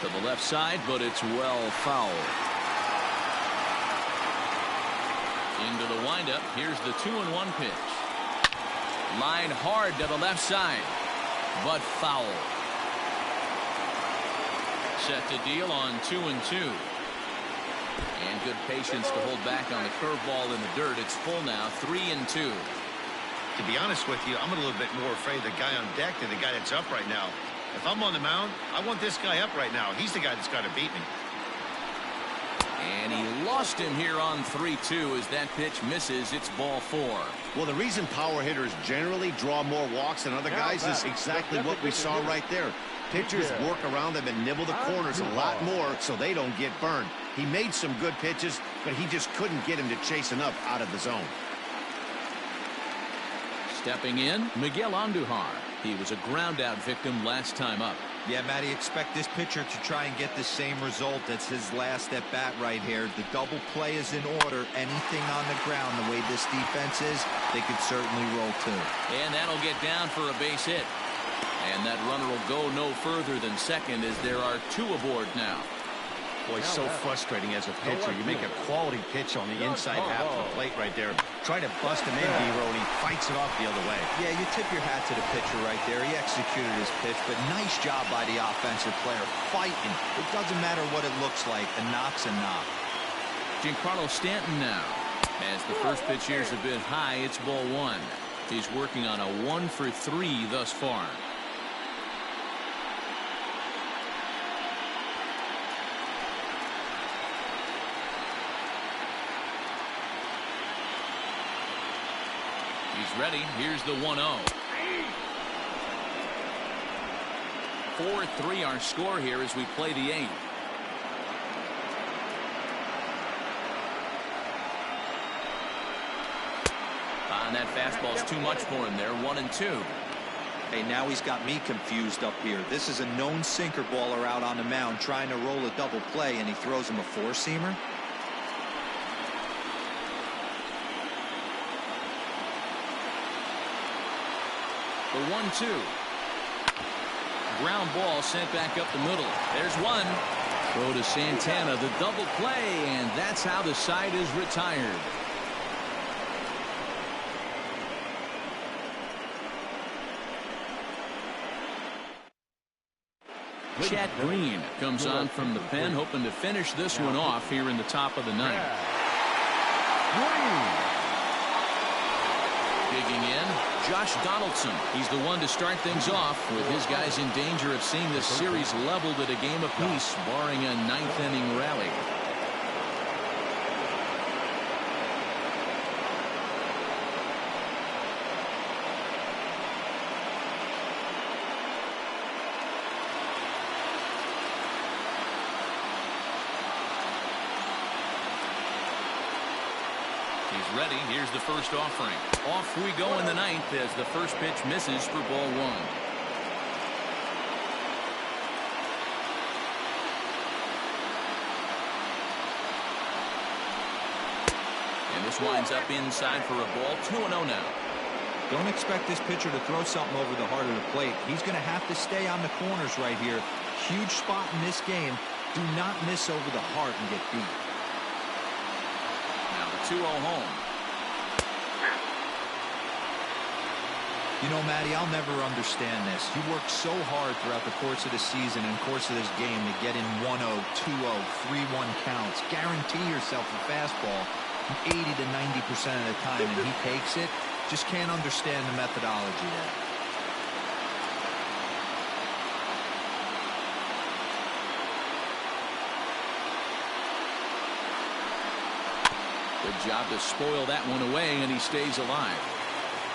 To the left side, but it's well fouled. Into the windup. Here's the 2-1 pitch. Line hard to the left side, but foul. Set to deal on 2-2. And good patience to hold back on the curveball in the dirt. It's full now, 3-2. To be honest with you, I'm a little bit more afraid of the guy on deck than the guy that's up right now. If I'm on the mound, I want this guy up right now. He's the guy that's got to beat me. And he lost him here on 3-2 as that pitch misses. It's ball 4. Well, the reason power hitters generally draw more walks than other guys is exactly what we saw right there. Pitchers work around them and nibble the corners a lot more so they don't get burned. He made some good pitches, but he just couldn't get him to chase enough out of the zone. Stepping in, Miguel Andujar. He was a ground-out victim last time up. Yeah, Matty, expect this pitcher to try and get the same result. That's his last at-bat right here. The double play is in order. Anything on the ground, the way this defense is, they could certainly roll too. And that'll get down for a base hit. And that runner will go no further than second as there are 2 aboard now. Boy, so frustrating as a pitcher. You make a quality pitch on the inside half of the plate right there. Try to bust him in, D-Row, and he fights it off the other way. Yeah, you tip your hat to the pitcher right there. He executed his pitch, but nice job by the offensive player fighting. It doesn't matter what it looks like. A knock's a knock. Giancarlo Stanton now. As the first pitch here is a bit high, it's ball 1. He's working on a 1 for 3 thus far. He's ready. Here's the 1-0. 4-3 our score here as we play the 8th. And that fastball's too much for him there. 1-2. Hey, now he's got me confused up here. This is a known sinker baller out on the mound trying to roll a double play, and he throws him a 4-seamer. The 1-2. ground ball sent back up the middle. There's one. Throw to Santana, the double play, and that's how the side is retired. Chad Green comes on from the pen, hoping to finish this one off here in the top of the ninth. Digging in, Josh Donaldson. He's the one to start things off, with his guys in danger of seeing this series leveled at a game apiece, barring a ninth-inning rally. Ready. Here's the first offering. Off we go in the ninth as the first pitch misses for ball one. And this winds up inside for a ball. 2-0 now. Don't expect this pitcher to throw something over the heart of the plate. He's going to have to stay on the corners right here. Huge spot in this game. Do not miss over the heart and get beat. Now the 2-0 home. You know, Matty, I'll never understand this. You work so hard throughout the course of the season and course of this game to get in 1-0, 2-0, 3-1 counts. Guarantee yourself a fastball 80 to 90% of the time, and he takes it. Just can't understand the methodology there. Good job to spoil that one away, and he stays alive.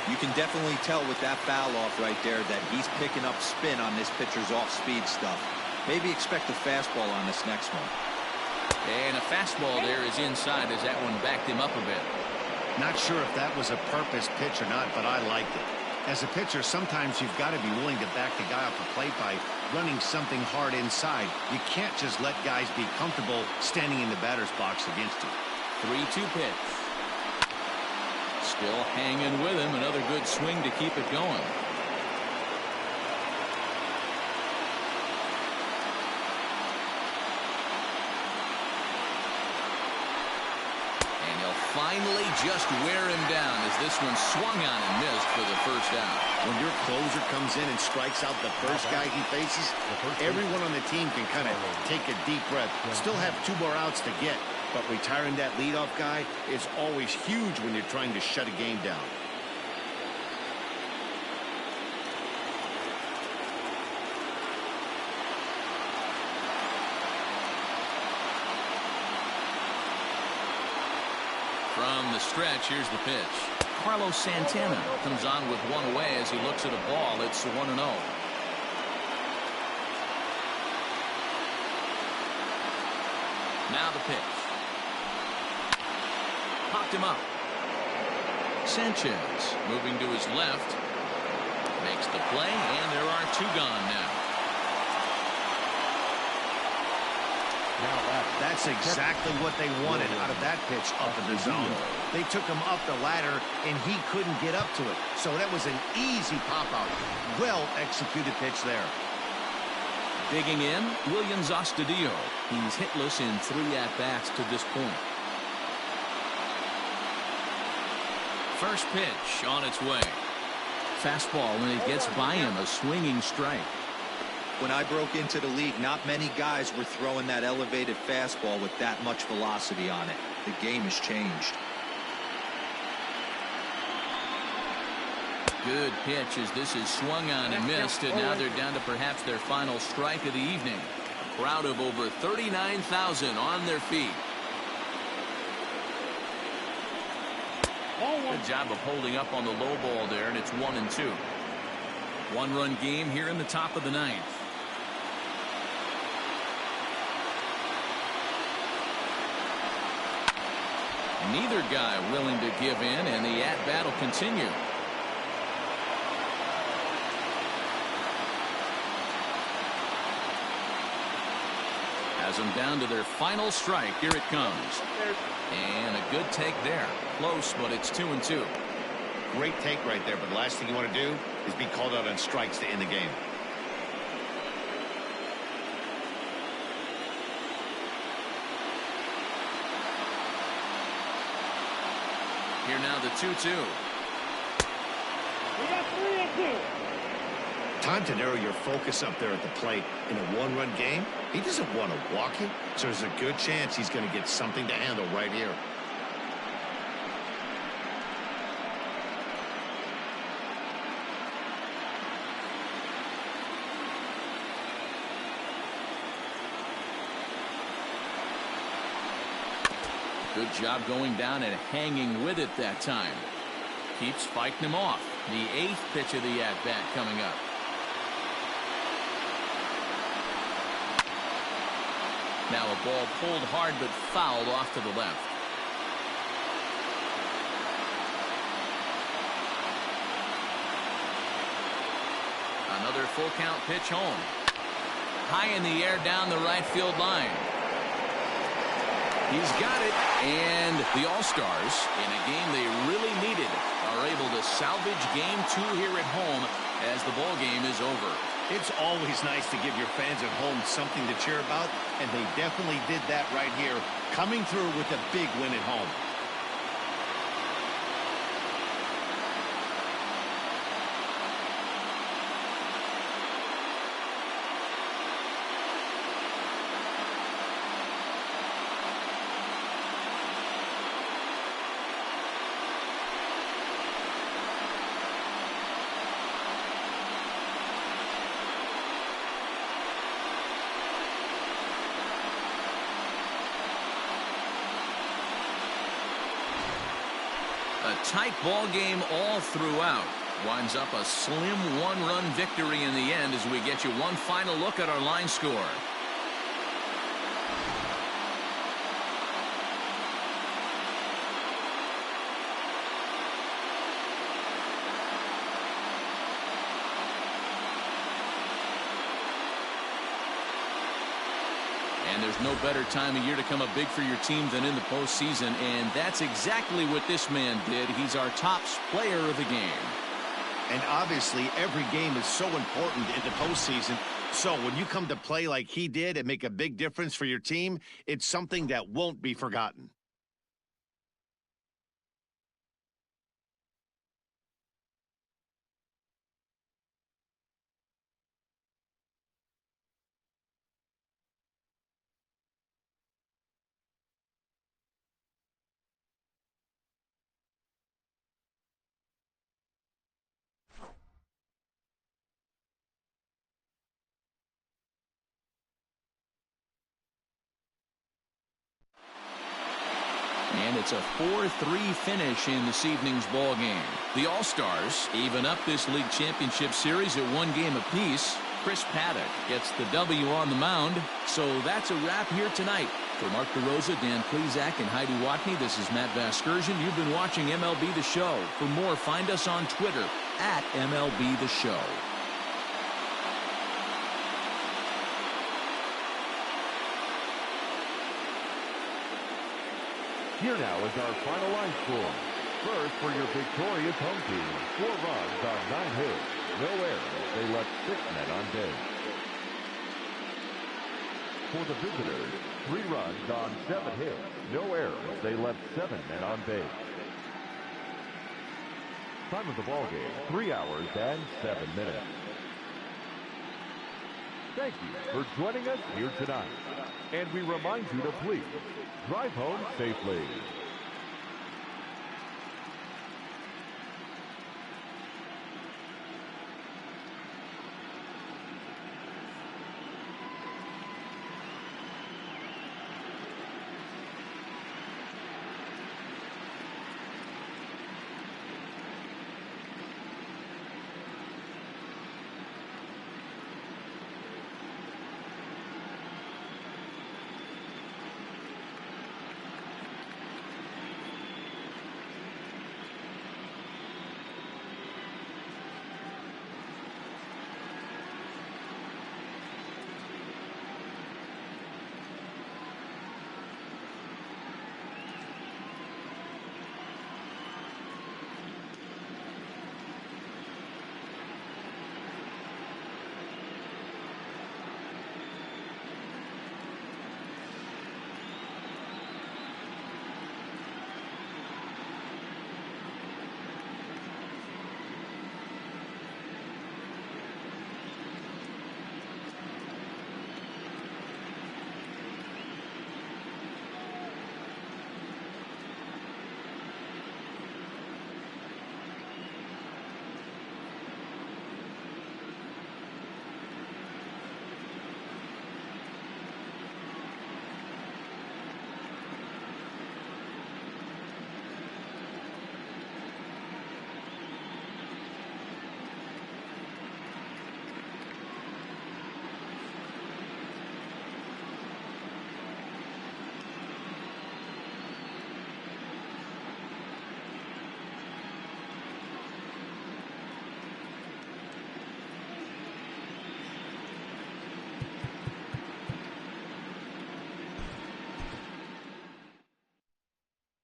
You can definitely tell with that foul off right there that he's picking up spin on this pitcher's off-speed stuff. Maybe expect a fastball on this next one. And a fastball there is inside as that one backed him up a bit. Not sure if that was a purpose pitch or not, but I liked it. As a pitcher, sometimes you've got to be willing to back the guy off the plate by running something hard inside. You can't just let guys be comfortable standing in the batter's box against you. 3-2 pitch. Still hanging with him. Another good swing to keep it going. And he'll finally just wear him down as this one swung on and missed for the first out. When your closer comes in and strikes out the first guy he faces, everyone on the team can kind of take a deep breath. Still have 2 more outs to get. But retiring that leadoff guy is always huge when you're trying to shut a game down. From the stretch, here's the pitch. Carlos Santana comes on with one away as he looks at a ball. It's 1-0. Now the pitch. Popped him up. Sanchez moving to his left. Makes the play, and there are 2 gone now. That's exactly what they wanted out of that pitch up in the zone. They took him up the ladder, and he couldn't get up to it. So that was an easy pop-out. Well-executed pitch there. Digging in, Williams Astudillo. He's hitless in 3 at-bats to this point. First pitch on its way. Fastball, and it gets by him, a swinging strike. When I broke into the league, not many guys were throwing that elevated fastball with that much velocity on it. The game has changed. Good pitch as this is swung on and missed, and now they're down to perhaps their final strike of the evening. A crowd of over 39,000 on their feet. Good job of holding up on the low ball there, and it's 1-2. 1-run game here in the top of the ninth. Neither guy willing to give in, and the at-bat will continue. Has them down to their final strike. Here it comes. And a good take there. Close, but it's 2-2. Great take right there, but the last thing you want to do is be called out on strikes to end the game. Here now the 2-2. We got 3-2. Time to narrow your focus up there at the plate. In a one-run game, he doesn't want to walk you, so there's a good chance he's going to get something to handle right here. Good job going down and hanging with it that time. Keeps fighting him off. The 8th pitch of the at-bat coming up. Now a ball pulled hard but fouled off to the left. Another full count pitch home. High in the air down the right field line. He's got it, and the All-Stars, in a game they really needed, are able to salvage Game 2 here at home as the ball game is over. It's always nice to give your fans at home something to cheer about, and they definitely did that right here, coming through with a big win at home. A tight ball game all throughout. Winds up a slim one-run victory in the end as we get you one final look at our line score. And there's no better time of year to come up big for your team than in the postseason, and that's exactly what this man did. He's our top player of the game. And obviously, every game is so important in the postseason. So when you come to play like he did and make a big difference for your team, it's something that won't be forgotten. And it's a 4-3 finish in this evening's ball game. The All-Stars even up this league championship series at 1 game apiece. Chris Paddock gets the W on the mound. So that's a wrap here tonight. For Mark DeRosa, Dan Plesac, and Heidi Watney, this is Matt Vasgersian. You've been watching MLB The Show. For more, find us on Twitter at MLB The Show. Here now is our final line score. First for your victorious home team, 4 runs on 9 hits, no errors. They left 6 men on base. For the visitors, 3 runs on 7 hits, no errors. They left 7 men on base. Time of the ball game, 3 hours and 7 minutes. Thank you for joining us here tonight. And we remind you to please drive home safely.